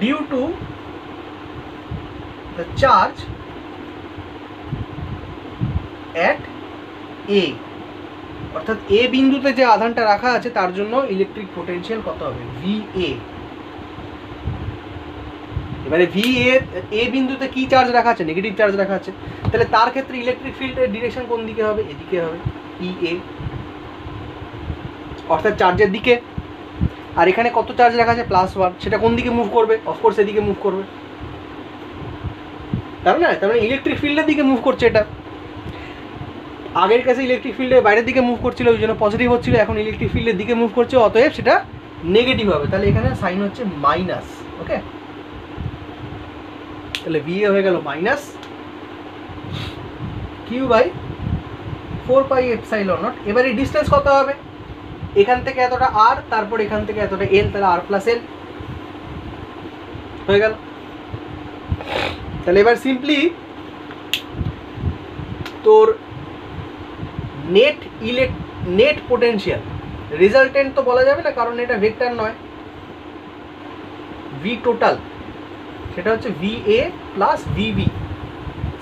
due to the charge at A, অর্থাৎ এ বিন্দুতে যে আধানটা রাখা আছে তার জন্য ইলেকট্রিক পোটেনশিয়াল কত হবে, ভি এ। এবারে ভি এ বিন্দুতে কি চার্জ রাখা আছে, নেগেটিভ চার্জ রাখা আছে, তাহলে তার ক্ষেত্রে ইলেকট্রিক ফিল্ডের ডিরেকশন কোন দিকে হবে, এদিকে হবে, ই এ, অর্থাৎ চার্জের দিকে। আর এখানে কত চার্জ রাখা আছে, +1, সেটা কোন দিকে মুভ করবে, অফকোর্স এদিকে মুভ করবে, তার মানে ইলেকট্রিক ফিল্ডের দিকে মুভ করছে। এটা আগের কাছে ইলেকট্রিক ফিল্ডের বাইরের দিকে মুভ করছিল, ওই জন্য পজিটিভ হচ্ছিল, এখন ইলেকট্রিক ফিল্ডের দিকে মুভ করছে, অতএব সেটা নেগেটিভ হবে। তাহলে এখানে সাইন হচ্ছে মাইনাস, ওকে, তাহলে ভি এ হয়ে গেল মাইনাস কিউ বাই 4πε0। এবার এই ডিস্টেন্স কত হবে, এখান থেকে এতটা আর, তারপর এখান থেকে এতটা এল, তাহলে আর প্লাস এল হয়ে গেল। তাহলে এবার সিম্পলি তোর নেট পোটেনশিয়াল, রেজাল্টেন্ট তো বলা যাবে না কারণ এটা ভেক্টর নয়, ভি টোটাল সেটা হচ্ছে V A plus VB,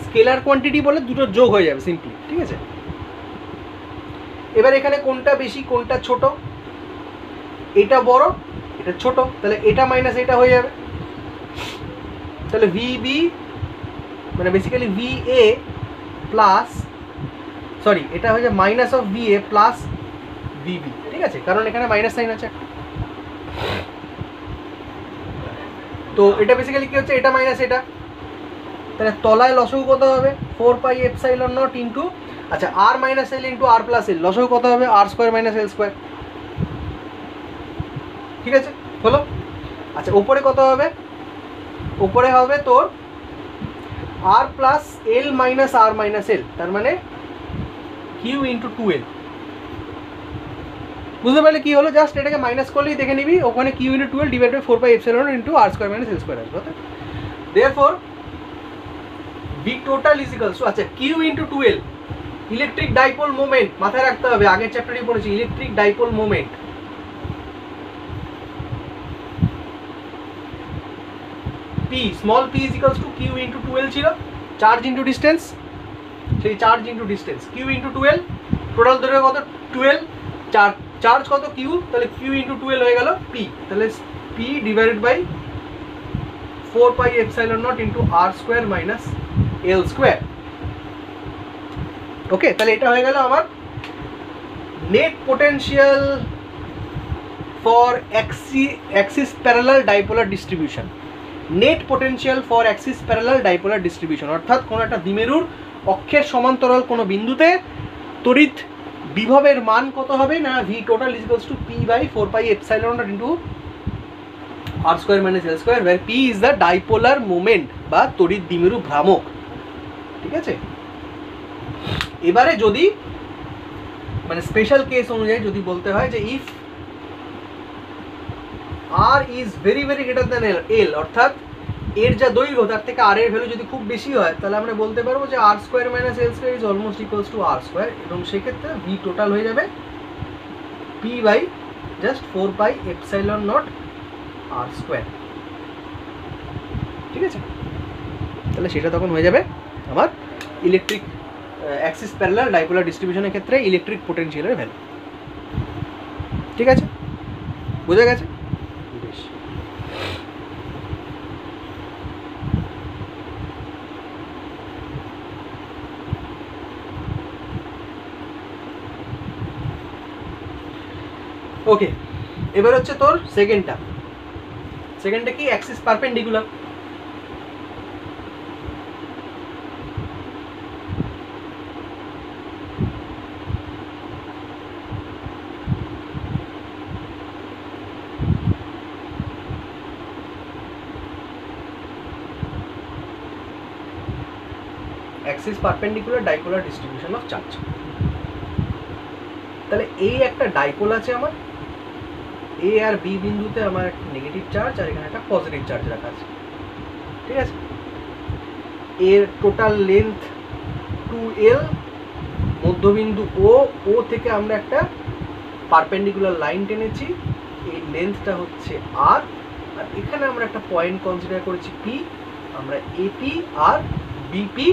scalar quantity বলে দুটো যোগ হয়ে যাবে সিম্পলি, ঠিক আছে। এবার এখানে কোনটা বেশি কোনটা ছোট, এটা বড় এটা ছোট, তাহলে এটা মাইনাস এটা হয়ে যাবে, তাহলে ভিবি মানে basically V A plus, sorry এটা হয়ে যায় minus of V A plus VB, ঠিক আছে, কারণ এখানে মাইনাস সাইন আছে। তো এটা বেসিক্যালি কি হচ্ছে, এটা মাইনাস এটা, তাহলে তলায় লসগু কত হবে, 4πε0 ইন্টু, আচ্ছা আর মাইনাস এল ইন্টু আর প্লাস এল, লসগু কত হবে, আর স্কোয়ার মাইনাস এল স্কোয়ার, ঠিক আছে হলো। আচ্ছা ওপরে কত হবে, ওপরে হবে তোর আর প্লাস এল মাইনাস আর মাইনাস এল, তার মানে কিউ ইন্টু 2l। বুঝতে পারলে কি হলো, জাস্ট এটাকে মাইনাস করলেই দেখে নিবি, ওখানে q into 2l divide by 4πε0 into r square minus l square আসবে। Therefore V total is equals to, আচ্ছা q into 2l electric dipole moment, মাথায় রাখতে হবে, আগের চ্যাপ্টারে পড়েছি electric dipole moment, p small p is equals to q into 2l ছিল, চার্জ ইন্টু ডিস্টেন্স, সেই charge into distance, q into 2l, total ধরে কত 12, চার্জ কত কিউ, তাহলে কিউ ইন্টু 2l হয়ে গেল পি, তাহলে p divided by 4πε0 into r square minus l square, okay. তাহলে এটা হয়ে গেল আমার net potential for axis parallel dipolar distribution, net potential for axis parallel dipolar distribution, অর্থাৎ কোনো একটা দ্বিমেরুর অক্ষের সমান্তরাল কোনো বিন্দুতে তড়িৎ বিভবের মান কত হবে না, V total is equals to p by 4πε0 into r square minus l square, where p is the dipolar moment বা তড়িৎ দ্বিমেরু ভ্রামক, ঠিক আছে। এবারে যদি মানে স্পেশাল কেস অনুযায়ী যদি বলতে হয় যে if r is very very greater than l, অর্থাৎ এর যা দৈর্ঘ্য তার থেকে আর এর ভ্যালু যদি খুব বেশি হয়, তাহলে আমরা বলতে পারবো যে r square minus l square is almost equals to r square, এবং সেক্ষেত্রে ভি টোটাল হয়ে যাবে p by just 4πε0 r square, ঠিক আছে। তাহলে সেটা তখন হয়ে যাবে আমার ইলেকট্রিক অ্যাক্সিস প্যারালাল ডাইপোলার ডিস্ট্রিবিউশনের ক্ষেত্রে ইলেকট্রিক পোটেনশিয়ালের ভ্যালু, ঠিক আছে, বোঝা গেছে, বেশ। ওকে, এবার হচ্ছে তোর সেকেন্ডটা কি, axis perpendicular. Axis perpendicular dipolar distribution of charge. তাহলে এই একটা ডাইপোল আছে আমার, এ আর বি বিন্দুতে আমার একটা নেগেটিভ চার্জ আর এখানে একটা পজিটিভ চার্জ রাখা আছে, ঠিক আছে। এর টোটাল লেন্থ 2l, মধ্যবিন্দু ও থেকে আমরা একটা পারপেন্ডিকুলার লাইন টেনেছি, এই লেন্থটা হচ্ছে আর এখানে আমরা একটা পয়েন্ট কনসিডার করেছি পি, আমরা এপি আর বিপি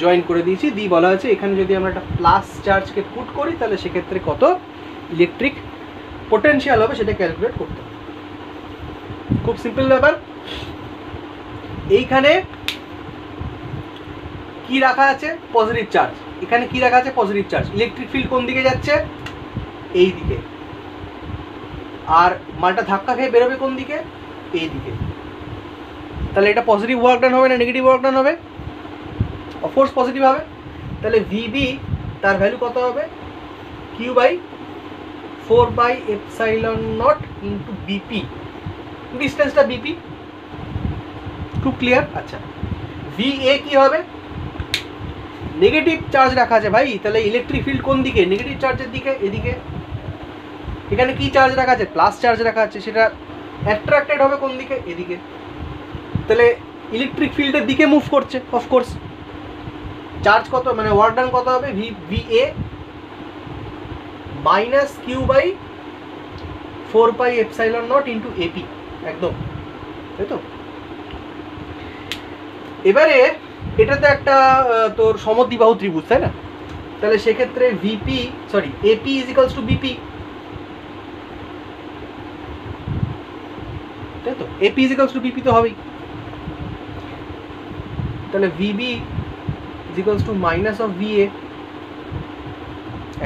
জয়েন করে দিয়েছি, দিয়ে বলা হয়েছে এখানে যদি আমরা একটা প্লাস চার্জকে পুট করি তাহলে সেক্ষেত্রে কত ইলেকট্রিক পোটেনশিয়াল হবে সেটা ক্যালকুলেট করতে হবে। খুব সিম্পল ব্যাপার। এইখানে কি রাখা আছে? Positive charge. এখানে কি রাখা আছে? Positive charge. ইলেকট্রিক ফিল্ড কোন দিকে যাচ্ছে? এই দিকে। আর মালটা ধাক্কা খেয়ে বেরোবে কোন দিকে? এই দিকে। তাহলে এটা পজিটিভ ওয়ার্ক ডান হবে না নেগেটিভ ওয়ার্ক ডান হবে? অফকোর্স পজিটিভ হবে। তাহলে ভিবি তার ভ্যালু কত হবে? কিউ বাই 4/ε0 ইন্টু বিপি, ডিস্টেন্সটা বিপি। খুব ক্লিয়ার? আচ্ছা, ভিএ কি হবে? নেগেটিভ চার্জ রাখা আছে ভাই, তাহলে ইলেকট্রিক ফিল্ড কোন দিকে? নেগেটিভ চার্জের দিকে, এদিকে। এখানে কি চার্জ রাখা আছে? প্লাস চার্জ রাখা আছে, সেটা অ্যাট্রাক্টেড হবে কোন দিকে? এদিকে। তাহলে ইলেকট্রিক ফিল্ডের দিকে মুভ করছে অফকোর্স। চার্জ কত, মানে ওয়ার্ক ডান কত হবে? VA minus Q by 4/ε0 into AP, একদম তাই তো। এবারে এটা তো একটা তোর সমদ্বিবাহু ত্রিভুজ, তাই না? তাহলে সেক্ষেত্রে AP is equals to BP, তাই তো। AP is equals to BP তো হবেই। তাহলে VB is equals to minus of VA,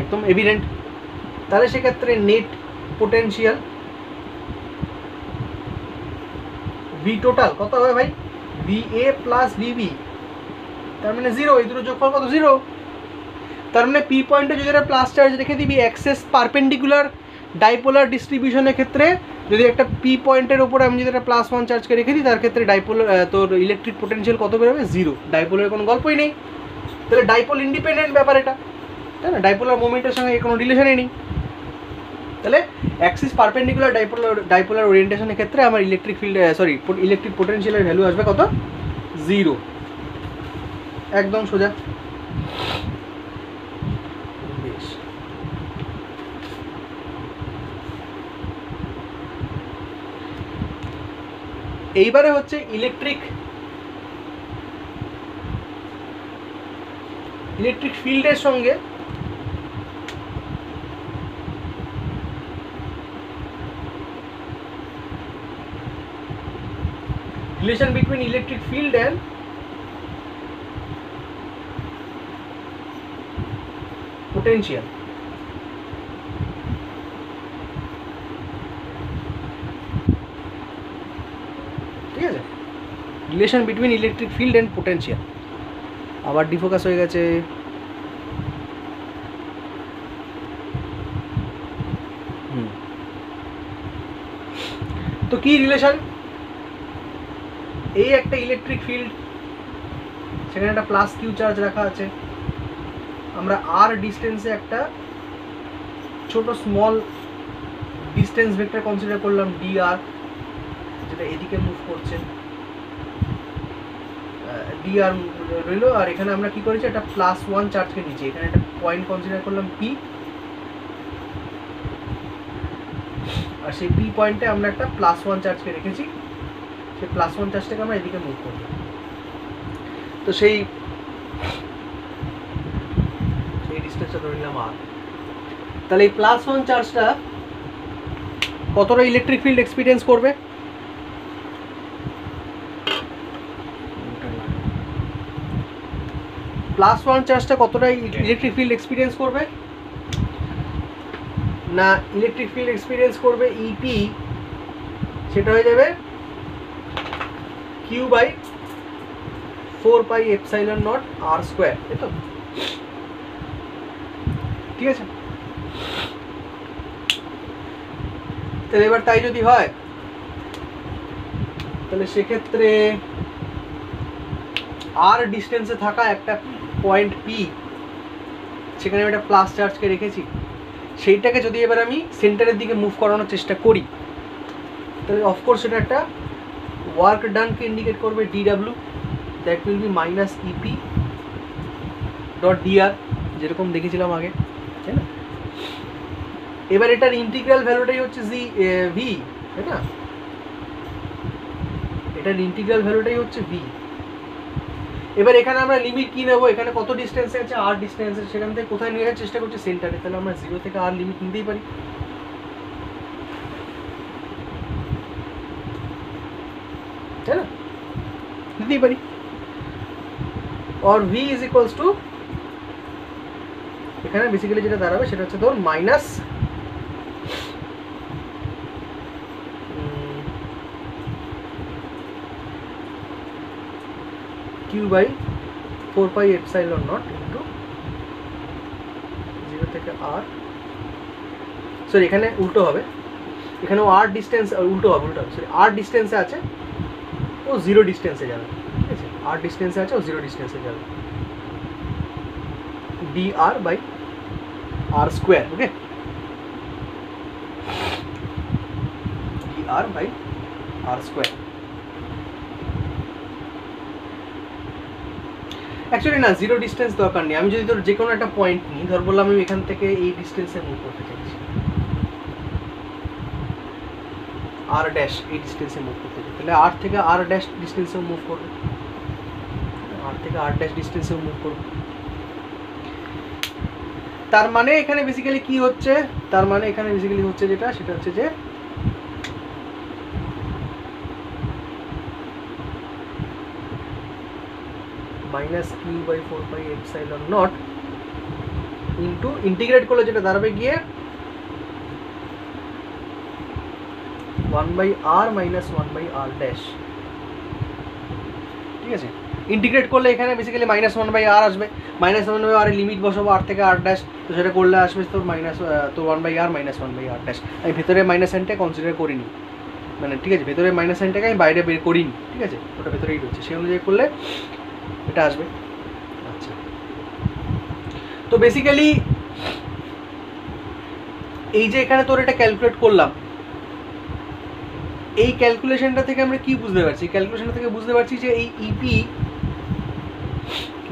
একদম এভিডেন্ট। তাহলে সেক্ষেত্রে নেট পোটেনশিয়াল ভি টোটাল কত হবে ভাই? ভিএ প্লাস ভিবি, তার মানে 0। এই দুটো যোগফল কত? 0। তার মানে পি পয়েন্টে যদি একটা প্লাস চার্জ রেখে দিবি অ্যাক্সেস পারপেন্ডিকুলার ডাইপোলার ডিস্ট্রিবিউশনের ক্ষেত্রে, যদি একটা পি পয়েন্টের ওপরে আমি যদি একটা +1 চার্জকে রেখে দিই তার ক্ষেত্রে ডাইপোলার তোর ইলেকট্রিক পোটেনশিয়াল কত বেরোবে? 0। ডাইপোলের কোনো গল্পই নেই। তাহলে ডাইপোল ইন্ডিপেন্ডেন্ট ব্যাপার এটা, তাই না? ডাইপোলার মোমেন্টের সঙ্গে কোনো রিলেশনই নেই। তাহলে অ্যাক্সিস পারপেন্ডিকুলার ডাইপোলার ওরিয়েন্টেশনের ক্ষেত্রে আমার ইলেকট্রিক ফিল্ড ইলেকট্রিক পোটেনশিয়ালের ভ্যালু আসবে কত? 0। একদম সোজা। বেশ, এইবারে হচ্ছে ইলেকট্রিক ফিল্ডের সঙ্গে relation between electric field and potential। ঠিক আছে, relation between electric field and potential. আবার ডিফোকাস হয়ে গেছে। তো কি রিলেশন? এই একটা ইলেকট্রিক ফিল্ড, সেখানে একটা প্লাস কিউ চার্জ রাখা আছে, আমরা আর ডিস্টেন্সে একটা ছোট স্মল ডিস্টেন্স ভেক্টর কনসিডার করলাম dr, যেটা এদিকে মুভ করছে, dr রইল। আর এখানে আমরা কি করেছি? একটা +1 চার্জকে নিচে, এখানে একটা পয়েন্ট কনসিডার করলাম p, আর সেই p পয়েন্টে আমরা একটা +1 চার্জকে রেখেছি, সেই +1 চার্জটাকে আমরা এদিকে মুভ করব। তো সেই ডিস্টেন্সটা ধরে নিলাম আর। তাহলে এই +1 চার্জটা কতটা ইলেকট্রিক ফিল্ড এক্সপিরিয়েন্স করবে? +1 চার্জটা কতটা ইলেকট্রিক ফিল্ড এক্সপিরিয়েন্স করবে? না, ইলেকট্রিক ফিল্ড এক্সপিরিয়েন্স করবে ইপি, সেটা হয়ে যাবে কিউ বাই 4/ε0 r², তাই তো? ঠিক আছে। তাহলে এবার তাই যদি হয় তাহলে সেক্ষেত্রে আর ডিস্টেন্সে থাকা একটা পয়েন্ট পি, সেখানে আমি একটা প্লাস চার্জকে রেখেছি, সেইটাকে যদি এবার আমি সেন্টারের দিকে মুভ করানোর চেষ্টা করি, তাহলে অফকোর্স সেটা একটা ওয়ার্ক ডানকে ইন্ডিকেট করবে DW, that will be minus EP dot DR, যেরকম দেখেছিলাম আগে, তাই না? এবার এটার ইন্টিগ্রাল ভ্যালুটাই হচ্ছে ভি, তাই না? এটার ইন্টিগ্রাল ভ্যালুটাই হচ্ছে ভি। এবার এখানে আমরা লিমিট কি নেবো, এখানে কত ডিস্টেন্সে আছে, আর ডিস্টেন্সে, সেখান থেকে কোথায় নিয়ে যাওয়ার চেষ্টা করছি, সেন্টারে, তাহলে আমরা 0 থেকে আর লিমিট নিতেই পারি, তাই না? নিতেই পারি। और v इज इक्वल्स टू, এখানে বেসিক্যালি যেটা দাঁড়াবে সেটা হচ্ছে ধর minus q by 4 pi epsilon not into 0 থেকে r, সরি এখানে উল্টো হবে, এখানেও r ডিস্টেন্স উল্টো হবে, সরি r ডিস্টেন্সে আছে, ও 0 ডিস্টেন্সে যাবে, ঠিক আছে? r ডিস্টেন্সে আছে, ও 0 ডিস্টেন্সে যাবে, dr by r square, okay, dr by r square. Actually না, 0 ডিস্টেন্স দরকার নেই, আমি যদি ধর যে কোনো একটা পয়েন্ট নিই, ধর বললাম আমি এখান থেকে এই ডিস্টেন্সে মুভ করতে চাইছি, r ড্যাশ এই ডিস্টেন্সে মুভ করতে চাই, তাহলে r থেকে r ড্যাশ ডিস্টেন্সেও মুভ করবে, r থেকে r ড্যাশ ডিস্টেন্সেও মুভ করবে। তার মানে এখানে বেসিক্যালি কি হচ্ছে, তার মানে এখানে বেসিক্যালি হচ্ছে যেটা, সেটা হচ্ছে যে minus Q by 4 pi epsilon not into integrate করলে যেটা দাঁড়াবে গিয়ে 1 by R minus 1 by R dash, ঠিক আছে? ইন্টিগ্রেট করলে এখানে বেসিক্যালি মাইনাস 1 বাই আর আসবে, মাইনাস 1 বাই আর এর লিমিট বসাবো আর থেকে আর ড্যাশ, তো সেটা করলে আসবে তোর মাইনাস, তো 1 by R minus 1 by R dash. আমি ভেতরে মাইনাস সাইনটা কনসিডার করিনি, মানে ঠিক আছে, ভেতরে মাইনাস সাইনটাকে আমি বাইরে বের করিনি, ঠিক আছে, ওটা ভেতরেই রয়েছে, সেই অনুযায়ী করলে এটা আসবে। আচ্ছা, তো বেসিক্যালি এই যে এখানে তোর এটা ক্যালকুলেট করলাম, এই ক্যালকুলেশনটা থেকে আমরা কি বুঝতে পারছি, ক্যালকুলেশনটা থেকে বুঝতে পারছি যে এই ইপি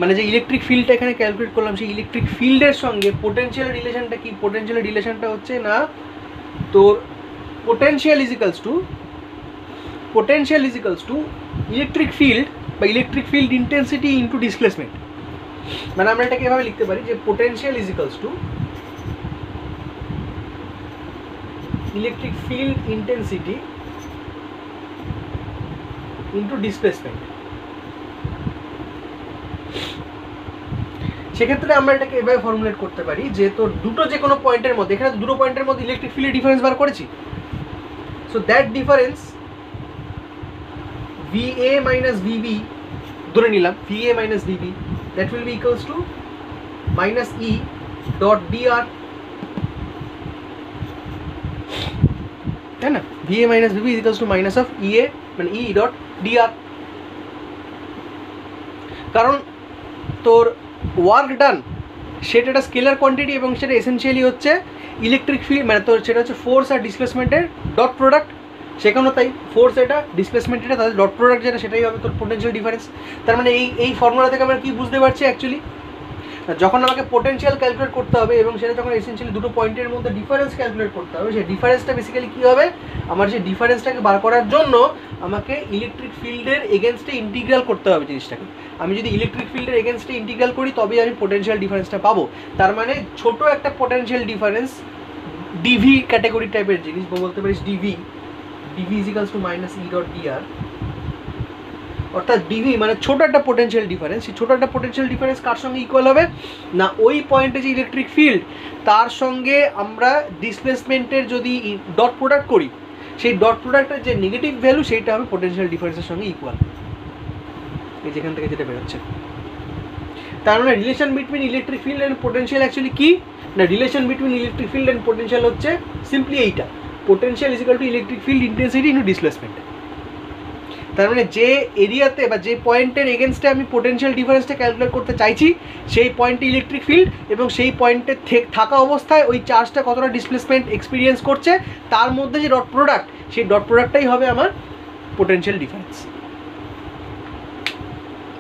মানে যে ইলেকট্রিক ফিল্ডটা এখানে ক্যালকুলেট করলাম, সেই ইলেকট্রিক ফিল্ডের সঙ্গে পোটেনশিয়াল রিলেশনটা কি, পোটেনশিয়াল রিলেশনটা হচ্ছে না তোর potential is equals to electric field বা electric field intensity into displacement. মানে আমরা এটাকে এভাবে লিখতে পারি যে potential is equals to electric field intensity into displacement. সেক্ষেত্রে আমরা এটাকে এভাবে ফর্মুলেট করতে পারি যে তোর দুটো যে কোনো পয়েন্টের মধ্যে, এখানে দুটো পয়েন্টের মধ্যে ইলেকট্রিক ফিল্ডের ডিফারেন্স বার করেছি, so that difference VA minus VB ধরে নিলাম, VA minus VB, that will B equals to minus E dot DR, তাই না? VA minus VB is equals to minus of EA মানে E ডট DR, কারণ তোর ওয়ার্ক ডান সেটা একটা স্কেলার কোয়ান্টিটি এবং সেটা এসেনশিয়ালি হচ্ছে ইলেকট্রিক ফিল্ড, মানে তোর সেটা হচ্ছে ফোর্স আর ডিসপ্লেসমেন্টের ডট প্রোডাক্ট, সেখানেও তাই ফোর্স এটা ডিসপ্লেসমেন্ট এটা, তাদের ডট প্রোডাক্ট যেটা সেটাই হবে তোর পোটেনশিয়াল ডিফারেন্স। তার মানে এই ফর্মুলা থেকে আমরা কি বুঝতে পারছি, অ্যাকচুয়ালি যখন আমাকে পোটেনশিয়াল ক্যালকুলেট করতে হবে এবং সেটা যখন এসেনশিয়ালি দুটো পয়েন্টের মধ্যে ডিফারেন্স ক্যালকুলেট করতে হবে, সেই ডিফারেন্সটা বেসিক্যালি কী হবে, আমার সেই ডিফারেন্সটাকে বার করার জন্য আমাকে ইলেকট্রিক ফিল্ডের এগেনস্টে ইন্টিগ্রাল করতে হবে জিনিসটাকে। আমি যদি ইলেকট্রিক ফিল্ডের এগেনস্টে ইন্টিগ্রাল করি তবেই আমি পোটেনশিয়াল ডিফারেন্সটা পাবো। তার মানে ছোট একটা পোটেনশিয়াল ডিফারেন্স ডিভি ক্যাটাগরি টাইপের জিনিস, বলতে পারিস DV equals to minus E dot DR, অর্থাৎ ডিভি মানে ছোট একটা পোটেনশিয়াল ডিফারেন্স। সেই ছোট একটা পোটেনশিয়াল ডিফারেন্স কার সঙ্গে ইকুয়াল হবে না, ওই পয়েন্টে যে ইলেকট্রিক ফিল্ড তার সঙ্গে আমরা ডিসপ্লেসমেন্টের যদি ডট প্রোডাক্ট করি, সেই ডট প্রোডাক্টের যে নেগেটিভ ভ্যালু সেইটা হবে পোটেনশিয়াল ডিফারেন্সের সঙ্গে ইকুয়াল, এই যেখান থেকে যেটা বেরোচ্ছে। তার মানে relation between electric field and potential actually কি না, relation between electric field and potential হচ্ছে সিম্পলি এইটা, potential is equal to electric field intensity into displacement. তার মানে যে এরিয়াতে বা যে পয়েন্টের এগেনস্টে আমি পোটেনশিয়াল ডিফারেন্সটা ক্যালকুলেট করতে চাইছি সেই পয়েন্টে ইলেকট্রিক ফিল্ড এবং সেই পয়েন্টে থাকা অবস্থায় ওই চার্জটা কতটা ডিসপ্লেসমেন্ট এক্সপিরিয়েন্স করছে তার মধ্যে যে ডট প্রোডাক্ট, সেই ডট প্রোডাক্টটাই হবে আমার পোটেনশিয়াল ডিফারেন্স।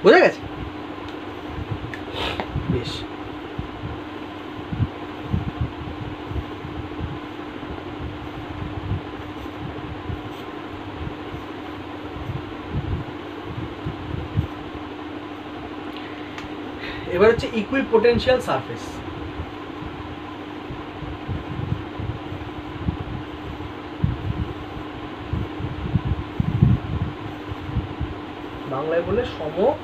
বোঝা গেছে? বেশ, এবার হচ্ছে ইকুইপোটেনশিয়াল সারফেস। বাংলায় বলে সমবিভব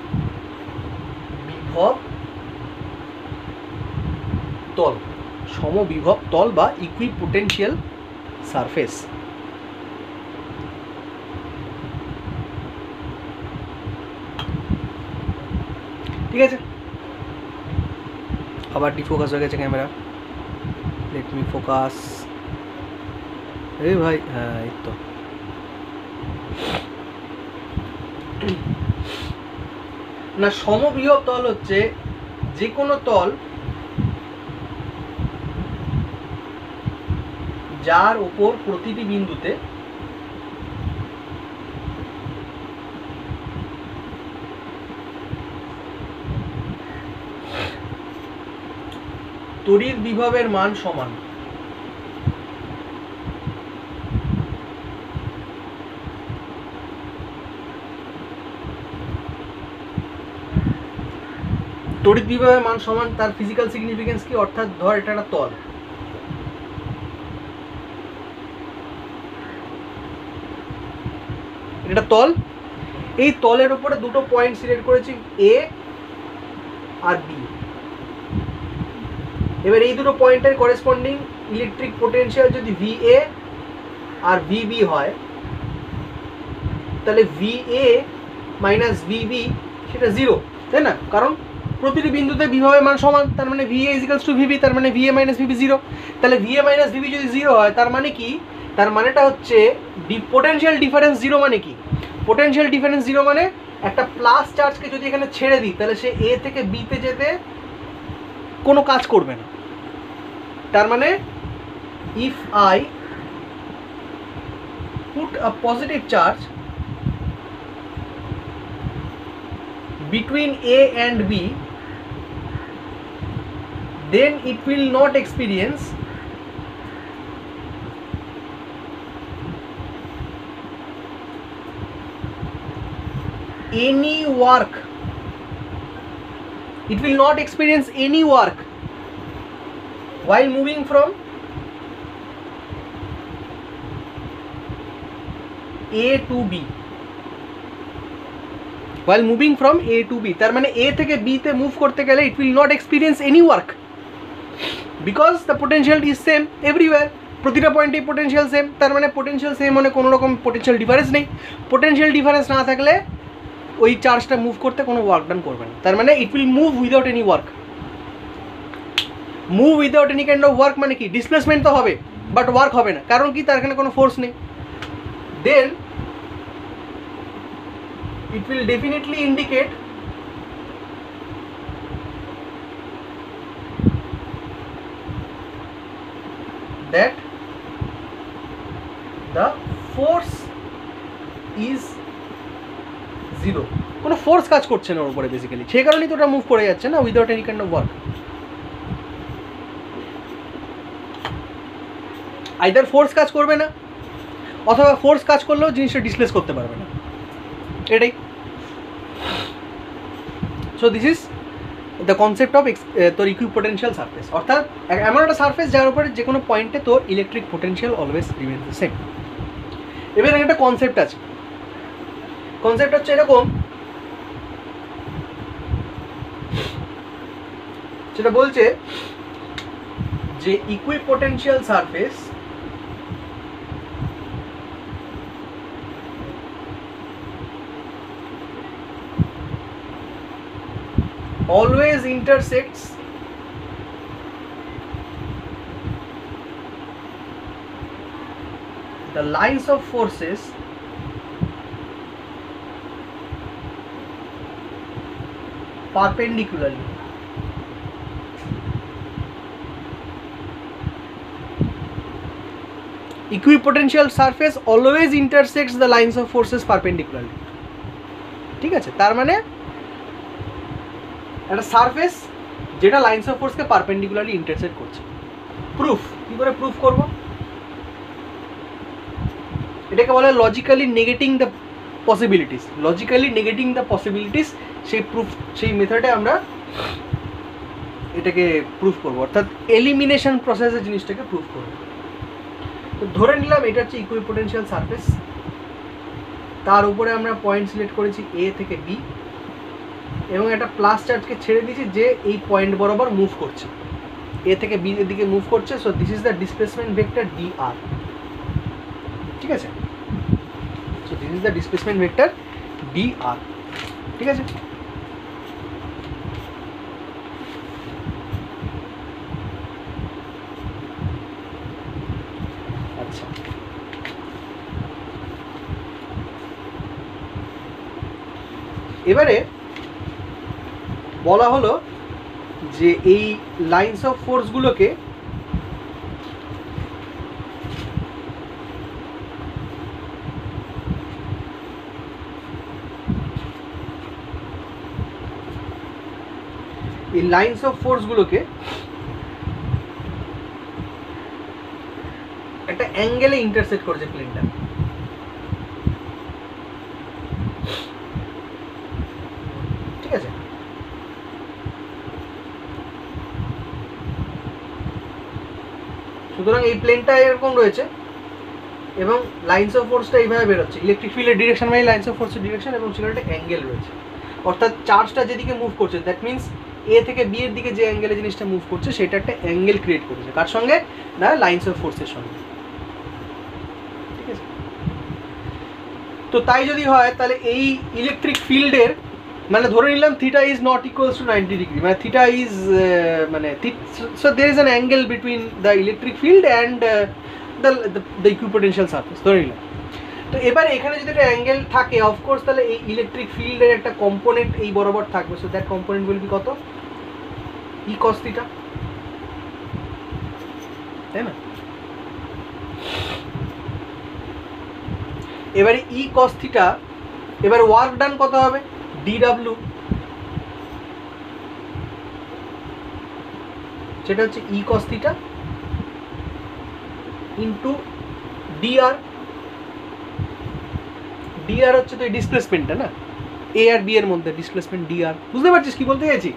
তল, সমবিভব তল বা ইকুইপোটেনশিয়াল সারফেস। ঠিক আছে, আবার ডিফোকাস হয়ে গেছে ক্যামেরা। Let me focus. এই ভাই, হ্যাঁ এই তো। না, সমবিভব তল হচ্ছে যে কোনো তল যার উপর প্রতিটি বিন্দুতে তড়িৎ বিভবের মান সমান। তড়িৎ বিভবের মান সমান, তার ফিজিক্যাল সিগনিফিকেন্স কি? অর্থাৎ ধর এটা একটা তল, এটা তল, এই তলের উপরে দুটো পয়েন্ট সিলেক্ট করেছি, এ আর বি। এবার এই দুটো পয়েন্টের করেসপন্ডিং ইলেকট্রিক পোটেনশিয়াল যদি VA আর VB হয়, তাহলে VA মাইনাস VB সেটা 0, তাই না? কারণ প্রতিটি বিন্দুতে বিভবের মান সমান, তার মানে VA ইজিক্যালস টু VB, তার মানে VA মাইনাস VB 0। তাহলে VA মাইনাস VB যদি 0 হয়, তার মানে কি? তার মানেটা হচ্ছে পোটেনশিয়াল ডিফারেন্স 0 মানে কি? পোটেনশিয়াল ডিফারেন্স 0 মানে একটা প্লাস চার্জকে যদি এখানে ছেড়ে দিই, তাহলে সে A থেকে B তে যেতে কোনো কাজ করবে না। তার মানে if I put a positive charge between A and B, then it will not experience any work. It will not experience any work while moving from A to B. While moving from A to B, তার মানে A থেকে B তে মুভ করতে গেলে it will not experience any work because the potential is same everywhere. প্রতিটা পয়েন্টে পোটেনশিয়াল সেম, তার মানে পোটেনশিয়াল সেম মানে কোনো রকম পোটেনশিয়াল ডিফারেন্স নেই। পোটেনশিয়াল ডিফারেন্স না থাকলে ওই চার্জটা মুভ করতে কোনো ওয়ার্ক ডান করবে না। তার মানে it will move without any work. Move without any kind of work মানে কি? ডিসপ্লেসমেন্ট তো হবে বাট ওয়ার্ক হবে না, কারণ কি? তার এখানে কোনো ফোর্স নেই। দেন it will definitely indicate that the force is 0, কোনো ফোর্স কাজ করছে না ওর উপরে বেসিক্যালি, সেই কারণেই তো ওটা মুভ করে যাচ্ছে না without any kind of work. Either force কাজ করবে না অথবা ফোর্স কাজ করলেও জিনিসটা ডিসপ্লেস করতে পারবে না, এটাই। So this is the concept of তোর ইকুইপোটেনশিয়াল সারফেস, অর্থাৎ এমন একটা সারফেস যার উপরে যে কোনো পয়েন্টে তোর electric potential always remains the same. এবার একটা কনসেপ্ট আছে, কনসেপ্ট হচ্ছে এরকম, সেটা বলছে যে equipotential surface always intersects the lines of forces perpendicularly. Equipotential surface always intersects the lines of forces perpendicularly. ঠিক আছে, তার মানে একটা সারফেস যেটা লাইন্স অফ ফোর্সকে পারপেন্ডিকুলারলি ইন্টারসেক্ট করছে। প্রুফ কি করে প্রুফ করব? এটাকে বলে logically negating the possibilities. Logically negating the possibilities, সেই প্রুফ, সেই মেথডে আমরা এটাকে প্রুফ করব, অর্থাৎ এলিমিনেশন প্রসেসের জিনিসটাকে প্রুফ করব। তো ধরে নিলাম এটা হচ্ছে ইকুইপোটেনশিয়াল সারফেস, তার উপরে আমরা পয়েন্ট সিলেক্ট করেছি এ থেকে বি, এবং একটা প্লাস চার্জকে ছেড়ে দিয়েছি যে এই পয়েন্ট বরাবর মুভ করছে, এ থেকে বি এর দিকে মুভ করছে। So this is the displacement vector d r. ঠিক আছে, so this is the displacement vector d r. ঠিক আছে, আচ্ছা এবারে বলা হলো যে এই লাইন্স অফ ফোর্সগুলোকে এই লাইন্স অফ ফোর্সগুলোকে একটা অ্যাঙ্গেলে ইন্টারসেক্ট করেছে প্লেনটা। ঠিক আছে, সুতরাং এই প্লেনটা এরকম রয়েছে এবং লাইন্স অফ ফোর্সটা এইভাবে বেরোচ্ছে, ইলেকট্রিক ফিল্ডের ডিরেকশন মানে লাইন্স অফ ফোর্সের ডিরেকশন, এবং সেখানে একটা অ্যাঙ্গেল রয়েছে। অর্থাৎ চার্জটা যেদিকে মুভ করছে, দ্যাট মিনস এ থেকে বি এর দিকে যে অ্যাঙ্গেলে জিনিসটা মুভ করছে সেটা একটা অ্যাঙ্গেল ক্রিয়েট করেছে। কার সঙ্গে? না, লাইন্স অফ ফোর্সের সঙ্গে। ঠিক আছে, তো তাই যদি হয় তাহলে এই ইলেকট্রিক ফিল্ডের মানে ধরে নিলাম theta is not equals to 90 degree, মানে থিটা ইজ মানে so there is an angle between the electric field and the equipotential surface ধরে নিলাম। তো এবারে এখানে যদি একটা অ্যাঙ্গেল থাকে অফকোর্স তাহলে এই ইলেকট্রিক ফিল্ডের একটা কম্পোনেন্ট এই বরাবর থাকবে। So that component will be কত? ই কস থিটা, তাই না? এবারে ই কস থিটা, এবার ওয়ার্ক ডান কত হবে? ডিডব্লিউ, সেটা হচ্ছে E cos theta into dr. Dr হচ্ছে তো এই ডিসপ্লেসমেন্টটা না, এ আর বি এর মধ্যে ডিসপ্লেসমেন্ট ডিআর। বুঝতে পারছিস কি বলতে চাইছি?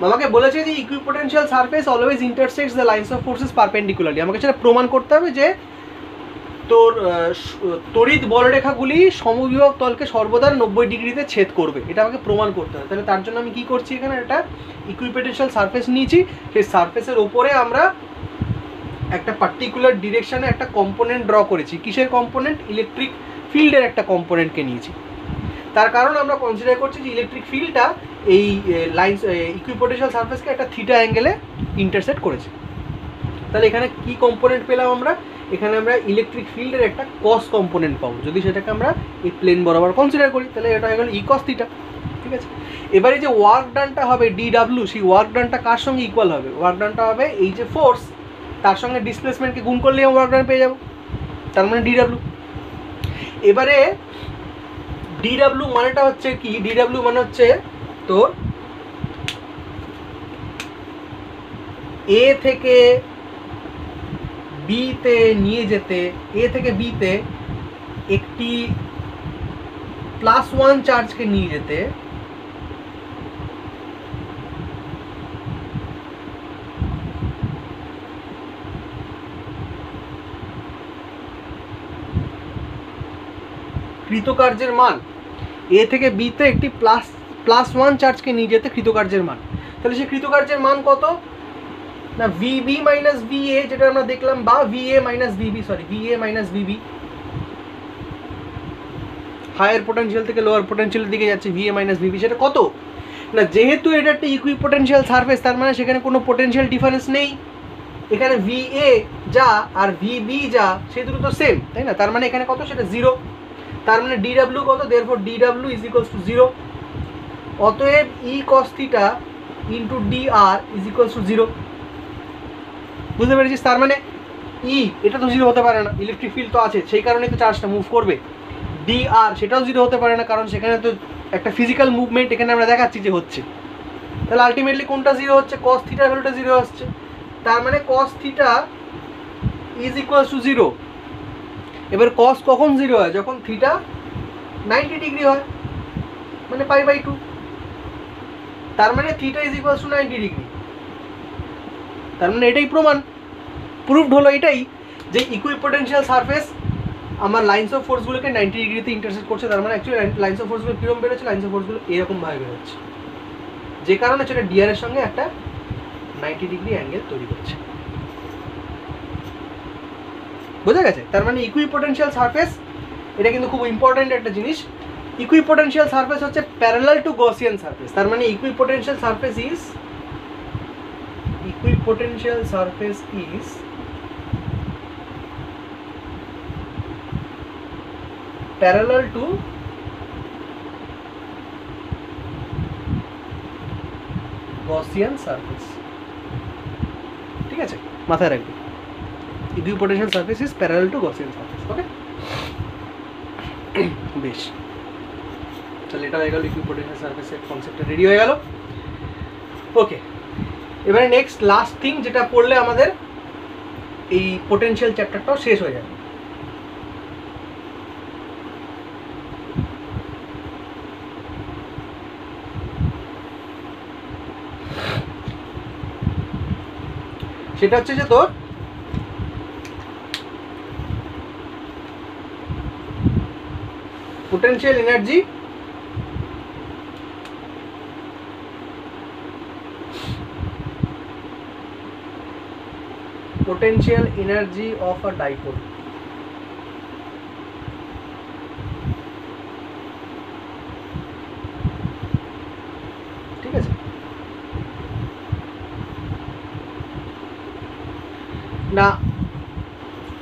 আমাকে বলেছে যে equipotential surface always intersects the lines of forces perpendicularly. আমাকে সেটা প্রমাণ করতে হবে যে তোর তড়িৎ বলরেখাগুলি সমবিভব তলকে সর্বদা 90 ডিগ্রিতে ছেদ করবে, এটা আমাকে প্রমাণ করতে হবে। তাহলে তার জন্য আমি কি করছি, এখানে একটা ইকুইপোটেনশিয়াল সারফেস নিয়েছি, সেই সারফেসের ওপরে আমরা একটা পার্টিকুলার ডিরেকশনে একটা কম্পোনেন্ট ড্র করেছি। কিসের কম্পোনেন্ট? ইলেকট্রিক ফিল্ডের একটা কম্পোনেন্টকে নিয়েছি। তার কারণ আমরা কনসিডার করছি যে ইলেকট্রিক ফিল্ডটা এই লাইন্স ইকুইপোটেনশিয়াল সারফেসকে একটা থিটা অ্যাঙ্গেলে ইন্টারসেক্ট করেছে। তাহলে এখানে কি কম্পোনেন্ট পেলাম আমরা? এখানে আমরা ইলেকট্রিক ফিল্ডের একটা কস কম্পোনেন্ট পাবো যদি সেটাকে আমরা এই প্লেন বরাবর কনসিডার করি। তাহলে এটা হয়ে গেল ই কস থিটা। ঠিক আছে, এবারে যে ওয়ার্ক ডানটা হবে ডিডব্লিউ, সেই ওয়ার্ক ডানটা কার সঙ্গে ইকুয়াল হবে? ওয়ার্ক ডানটা হবে এই যে ফোর্স তার সঙ্গে ডিসপ্লেসমেন্টকে গুণ করলে আমরা ওয়ার্ক ডান পেয়ে যাবো, তার মানে ডিডব্লিউ। এবারে ডিডব্লিউ মানেটা হচ্ছে কি? ডিডব্লিউ মানে হচ্ছে তোর এ থেকে বিতে নিয়ে যেতে, এ থেকে বিতে একটি +1 চার্জকে নিয়ে যেতে কৃতকার্যের মান, এ থেকে বিতে একটি +1 চার্জকে নিয়ে যেতে কৃতকার্যের মান। তাহলে সেই কৃতকার্যের মান কত না? ভিবি মাইনাস ভিএ, যেটা আমরা দেখলাম, বা VA minus VB, sorry VA minus VB. Higher potential থেকে লোয়ার পোটেনশিয়ালের দিকে যাচ্ছে, ভিএ মাইনাস ভিবি, সেটা কত না? যেহেতু এটা একটা ইকুইপোটেনশিয়াল সারফেস তার মানে সেখানে কোনো পোটেনশিয়াল ডিফারেন্স নেই। এখানে ভিএ যা আর ভিবি যা সে দুটো তো সেম, তাই না? তার মানে এখানে কত? সেটা 0। তার মানে ডিডব্লিউ কত? দেয়ারফর ডিডব্লিউ ইজ ইকুয়ালস টু 0। অতএব E cos theta into d r is equals to 0। বুঝতে পেরেছিস? তার মানে ই এটা তো 0 হতে পারে না, ইলেকট্রিক ফিল্ড তো আছে, সেই কারণেই তো চার্জটা মুভ করবে। ডি আর সেটাও 0 হতে পারে না, কারণ সেখানে তো একটা ফিজিক্যাল মুভমেন্ট এখানে আমরা দেখাচ্ছি যে হচ্ছে। তাহলে আলটিমেটলি কোনটা 0 হচ্ছে? কস থিটার ভ্যালুটা 0 আসছে। তার মানে cos theta is equals to 0। এবার কস কখন 0 হয়? যখন থিটা 90 ডিগ্রি হয়, মানে π/2। তার মানে theta is equals to 90 degree. তার মানে এটাই প্রমাণ, প্রুভড হলো এটাই যে ইকুইপোটেনশিয়াল সারফেস আমার লাইন্স অফ ফোর্সগুলোকে 90 ডিগ্রিতে ইন্টারসেক্ট করছে। তার মানে অ্যাকচুয়ালি লাইন্স অফ ফোর্সগুলো কীরকম বেরোচ্ছে? লাইন্স অফ ফোর্সগুলো এরকমভাবে বেরোচ্ছে, যে কারণে সেটা ডিআরের সঙ্গে একটা 90 ডিগ্রি অ্যাঙ্গেল তৈরি করছে। বোঝা গেছে? তার মানে ইকুইপোটেনশিয়াল সারফেস এটা কিন্তু খুব ইম্পর্ট্যান্ট একটা জিনিস। ইকুইপোটেনশিয়াল সারফেস হচ্ছে প্যারালাল টু গসিয়ান সারফেস। তার মানে equipotential surface is parallel to Gaussian surface. ঠিক আছে, মাথায় রাখবে, equipotential surface is parallel to Gaussian surface. Okay, বেশ, তাহলে এটা হয়ে গেল ইকুইপোটেনশিয়াল সারফেসের কনসেপ্টটা রেডি হয়ে গেল। ওকে, এবারে নেক্সট লাস্ট থিং যেটা পড়লে আমাদের এই পোটেনশিয়াল চ্যাপ্টারটাও শেষ হয়ে যাবে। সেটা হচ্ছে যে তোর potential energy of a dipole. ঠিক আছে, না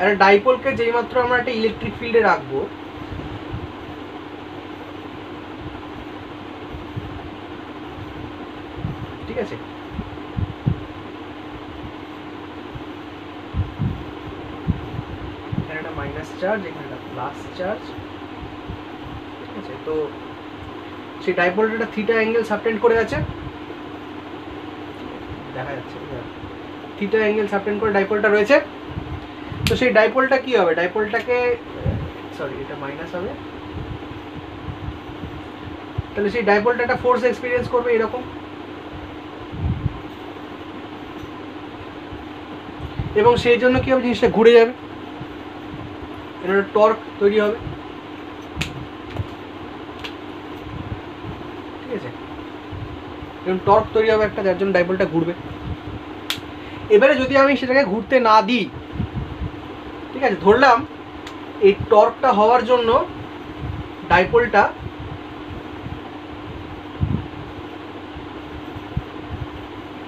একটা ডাইপোলকে যেই মাত্র আমরা একটা ইলেকট্রিক ফিল্ডে রাখবো, ঠিক আছে, এখানে একটা মাইনাস চার্জ, এখানে একটা প্লাস চার্জ। ঠিক আছে, তো সেই ডাইপোলটা একটা থিটা অ্যাঙ্গেল সাবটেন্ড করে আছে, দেখা যাচ্ছে থিটা অ্যাঙ্গেল সাবটেন্ড করে ডাইপোলটা রয়েছে। তো সেই ডাইপোলটা কি হবে? ডাইপোলটাকে সরি এটা মাইনাস হবে, তাহলে সেই ডাইপোলটা একটা ফোর্স এক্সপেরিয়েন্স করবে এরকম, এবং সেই জন্য কি হবে? জিনিসটা ঘুরে যাবে, এর একটা টর্ক তৈরি হবে। ঠিক আছে, এবং টর্ক তৈরি হবে একটা, যার জন্য ডাইপোলটা ঘুরবে। এবারে যদি আমি সেটাকে ঘুরতে না দিই, ঠিক আছে, ধরলাম এই টর্কটা হওয়ার জন্য ডাইপোলটা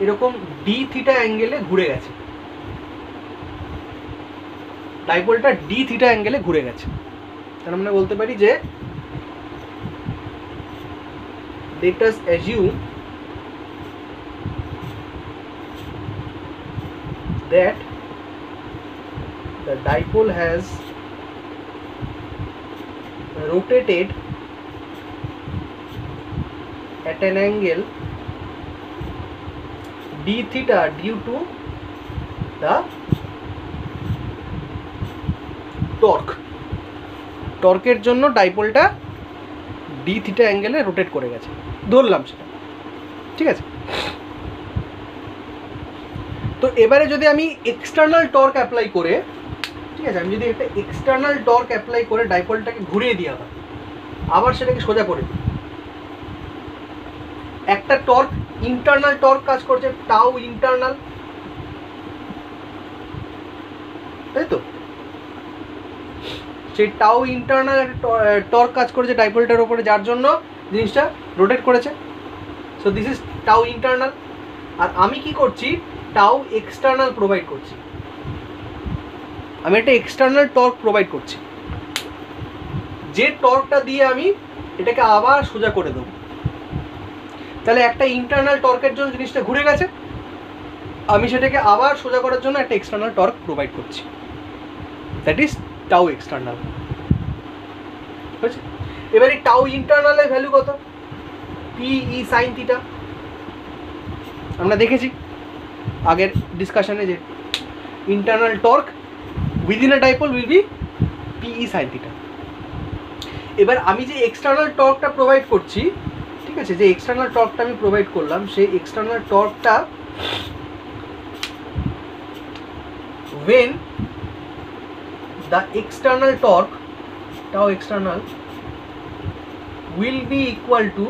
এরকম ডি থিটা অ্যাঙ্গেলে ঘুরে গেছে, ডাইপোলটা ডি থিটা অ্যাঙ্গেলে ঘুরে গেছে। তার মানে বলতে পারি যে let us assume that the dipole has rotated at an angle d theta due to the torque. টর্কের জন্য ডাইপোলটা ডি থিটা অ্যাঙ্গেলে রোটেট করে গেছে, ধরলাম সেটা। ঠিক আছে, তো এবারে যদি আমি এক্সটার্নাল টর্ক অ্যাপ্লাই করে, ঠিক আছে, আমি যদি একটা এক্সটার্নাল টর্ক অ্যাপ্লাই করে ডাইপোলটাকে ঘুরিয়ে দিই, আবার সেটাকে সোজা করে দিই, একটা টর্ক ইন্টারনাল টর্ক কাজ করছে, টাউ ইন্টারনাল, তাই তো? সেই টাউ ইন্টারনাল টর্ক কাজ করেছে ডাইপোলটার উপরে, যার জন্য জিনিসটা রোটেট করেছে। So this is tau internal. আর আমি কি করছি? টাউ এক্সটার্নাল প্রোভাইড করছি, আমি একটা এক্সটার্নাল টর্ক প্রোভাইড করছি, যে টর্কটা দিয়ে আমি এটাকে আবার সোজা করে দেবো। তাহলে একটা ইন্টারনাল টর্কের জন্য জিনিসটা ঘুরে গেছে, আমি সেটাকে আবার সোজা করার জন্য একটা এক্সটার্নাল টর্ক প্রোভাইড করছি, দ্যাট ইজ টাউ এক্সটার্নাল। বুঝেছি? এবার এই টাউ ইন্টারনালের ভ্যালু কত? PE sine theta. আমরা দেখেছি আগের ডিসকাশনে যে internal torque within a dipole will be pE sine theta. এবার আমি যে এক্সটার্নাল টর্কটা প্রোভাইড করছি, ঠিক আছে, যে এক্সটার্নাল টর্কটা আমি প্রোভাইড করলাম, সেই external টর্কটা when the external torque tau external will be equal to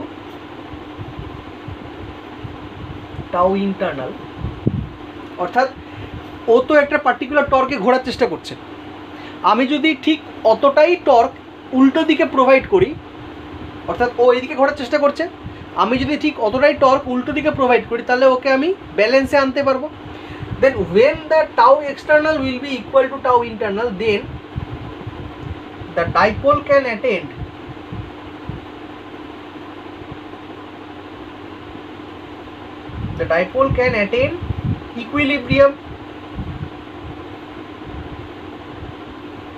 tau internal, অর্থাৎ ও তো একটা পার্টিকুলার টর্কে ঘোরার চেষ্টা করছে, আমি যদি ঠিক অতটাই টর্ক উল্টো দিকে প্রোভাইড করি, অর্থাৎ ও এইদিকে ঘোরার চেষ্টা করছে, আমি যদি ঠিক অতটাই টর্ক উল্টো দিকে প্রোভাইড করি, তাহলে ওকে আমি ব্যালেন্সে আনতে পারবো। Then when the tau external will be equal to tau internal, then the dipole can attain equilibrium,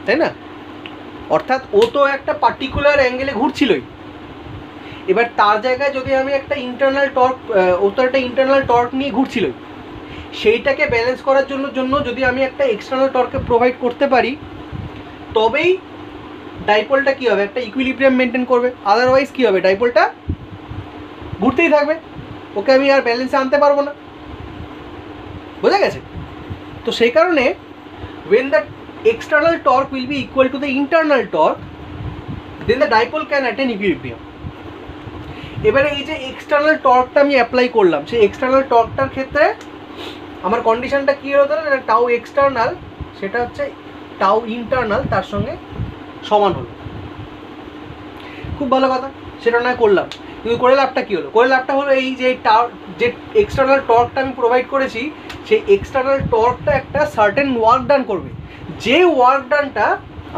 তাই না? অর্থাৎ ও তো একটা পার্টিকুলার অ্যাঙ্গেলে ঘুরছিলই, এবার তার জায়গায় যদি আমি একটা ইন্টারনাল টর্ক, ও তো একটা ইন্টারনাল টর্ক নিয়ে ঘুরছিলই, সেইটাকে ব্যালেন্স করার জন্য যদি আমি একটা এক্সটার্নাল টর্কে প্রোভাইড করতে পারি, তবেই ডাইপোলটা কী হবে, একটা ইকুইলিব্রিয়াম মেনটেন করবে। আদারওয়াইজ কী হবে, ডাইপোলটা ঘুরতেই থাকবে, ওকে আমি আর ব্যালেন্সে আনতে পারবো না। বোঝা গেছে? তো সেই কারণে when the external torque will be equal to the internal torque, then the dipole can attain equilibrium. এবারে এই যে এক্সটার্নাল টর্কটা আমি অ্যাপ্লাই করলাম, সেই এক্সটার্নাল টর্কটার ক্ষেত্রে আমার কন্ডিশনটা কী হলো, তাহলে টাউ এক্সটার্নাল সেটা হচ্ছে টাউ ইন্টারনাল তার সঙ্গে সমান হলো। খুব ভালো কথা, সেটা নয় করলাম, কিন্তু করে লাভটা কী হলো? করে লাভটা হলো এই যে যে এক্সটার্নাল টর্কটা আমি প্রোভাইড করেছি, সেই এক্সটার্নাল টর্কটা একটা সার্টেন ওয়ার্ক ডান করবে, যে ওয়ার্ক ডানটা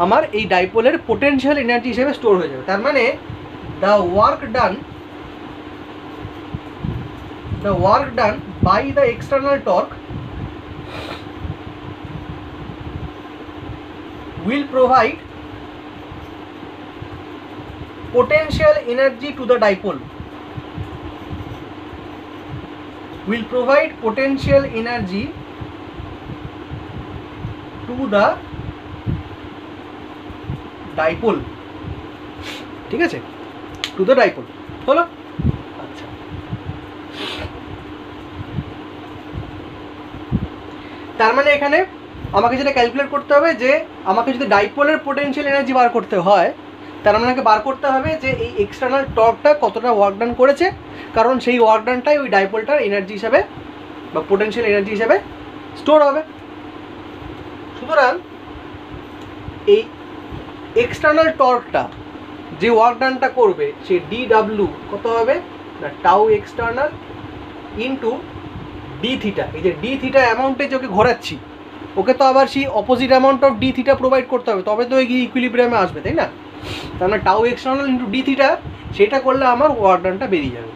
আমার এই ডাইপোলের পোটেনশিয়াল এনার্জি হিসেবে স্টোর হয়ে যাবে। তার মানে the work done by the external torque will provide potential energy to the dipole, ঠিক আছে, টু দ্য ডাইপোল হলো। আচ্ছা, তার মানে এখানে আমাকে যেটা ক্যালকুলেট করতে হবে, যে আমাকে যদি ডাইপোলের পোটেনশিয়াল এনার্জি বার করতে হয়, তার মানে আমাকে বার করতে হবে যে এই এক্সটার্নাল টর্কটা কতটা ওয়ার্ক ডান করেছে, কারণ সেই ওয়ার্ক ডানটাই ওই ডাইপোলটার এনার্জি হিসাবে বা পোটেনশিয়াল এনার্জি হিসাবে স্টোর হবে। সুতরাং এই এক্সটার্নাল টর্কটা যে ওয়ার্ক ডানটা করবে, সেই DW কত হবে না, tau external into D theta. এই যে ডি থিটা অ্যামাউন্টে যে ওকে ঘোরাচ্ছি, ওকে তো আবার সেই opposite amount of D theta provide করতে হবে, তবে তো এই ইকুইলিব্রিয়ামে আসবে, তাই না? তার মানে tau external into D theta, সেটা করলে আমার ওয়ার্ক ডানটা বেরিয়ে যাবে।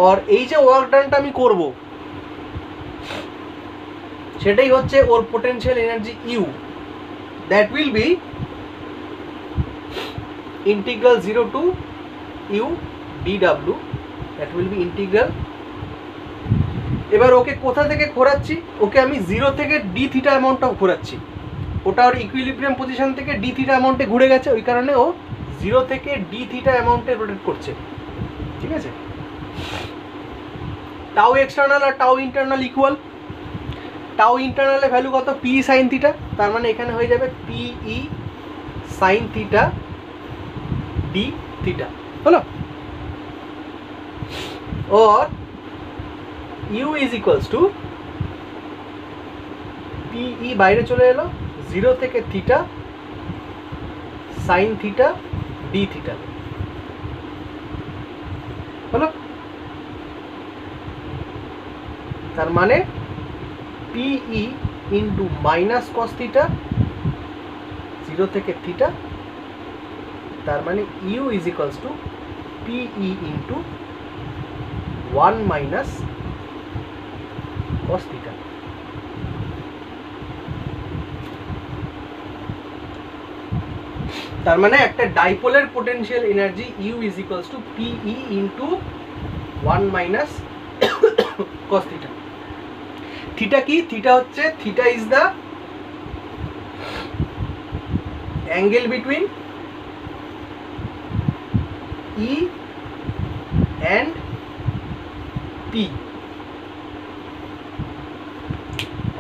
আর এই যে ওয়ার্ক ডানটা আমি করব, সেটাই হচ্ছে ওর potential energy U, that will be integral 0 to U DW, that will be integral. এবার ওকে কোথা থেকে ঘোরাচ্ছি, ওকে আমি 0 থেকে ডি থিটা অ্যামাউন্টটা ঘোরাচ্ছি, ওটা ওর ইকুইলিব্রিয়াম পজিশন থেকে ডি থিটা অ্যামাউন্টে ঘুরে গেছে, ওই কারণে ও 0 থেকে ডি থিটা অ্যামাউন্টে রোটেট করছে, ঠিক আছে। টাউ এক্সটার্নাল আর টাউ ইন্টারনাল ইকুয়াল, টাউ ইন্টারনালের ভ্যালু কত, পি সাইন থিটা, তার মানে এখানে হয়ে যাবে pE sine theta d theta, হলো। और u is equals to PE বাইরে চলে এলো, 0 থেকে theta sine theta d theta, হলো। তার মানে PE into minus cos theta 0 থেকে থিটা, তার মানে u is equals to PE into 1 minus cos theta. তার মানে একটা ডাইপোলের potential energy U is equals to pE into 1 minus cos theta. Theta কি? থিটা হচ্ছে, theta is the angle between E and p.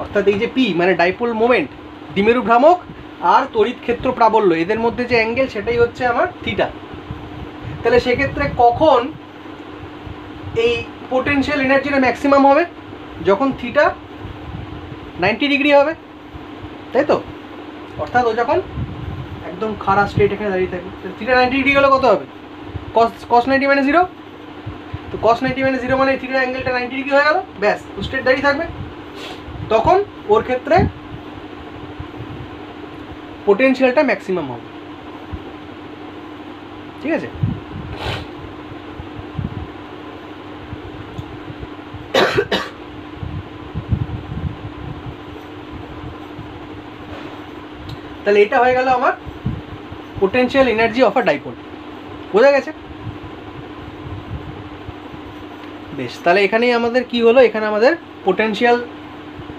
অর্থাৎ এই যে পি মানে ডাইপোল মোমেন্ট, দ্বিমেরু ভ্রামক আর তড়িৎ ক্ষেত্র প্রাবল্য, এদের মধ্যে যে অ্যাঙ্গেল সেটাই হচ্ছে আমার থিটা। তাহলে সেক্ষেত্রে কখন এই পোটেনশিয়াল এনার্জিটা ম্যাক্সিমাম হবে? যখন থিটা 90 ডিগ্রি হবে, তাই তো? অর্থাৎ ও যখন একদম খাড়া স্ট্রেট এখানে দাঁড়িয়ে থাকবে, থিটা 90 ডিগ্রি হলে কত হবে? cos 90 মানে 0। তো cos 90 মানে 0 মানে থিটার অ্যাঙ্গেলটা 90 ডিগ্রি হয়ে গেল, ব্যাস, স্ট্রেট দাঁড়িয়ে থাকবে। তখন ওর ক্ষেত্রে পোটেনশিয়ালটা ম্যাক্সিমাম হবে। ঠিক আছে? তাহলে এটা হয়ে গেল আমার potential energy of a dipole. বোঝা গেছে? বেশ, তাহলে এখানেই আমাদের কি হলো, এখানে আমাদের পোটেনশিয়াল,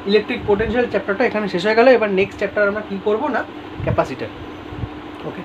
ইলেকট্রিক পোটেনশিয়াল চ্যাপ্টারটা এখানে শেষ হয়ে গেল। এবার নেক্সট চ্যাপ্টার আমরা কি করব না, ক্যাপাসিটর। ওকে।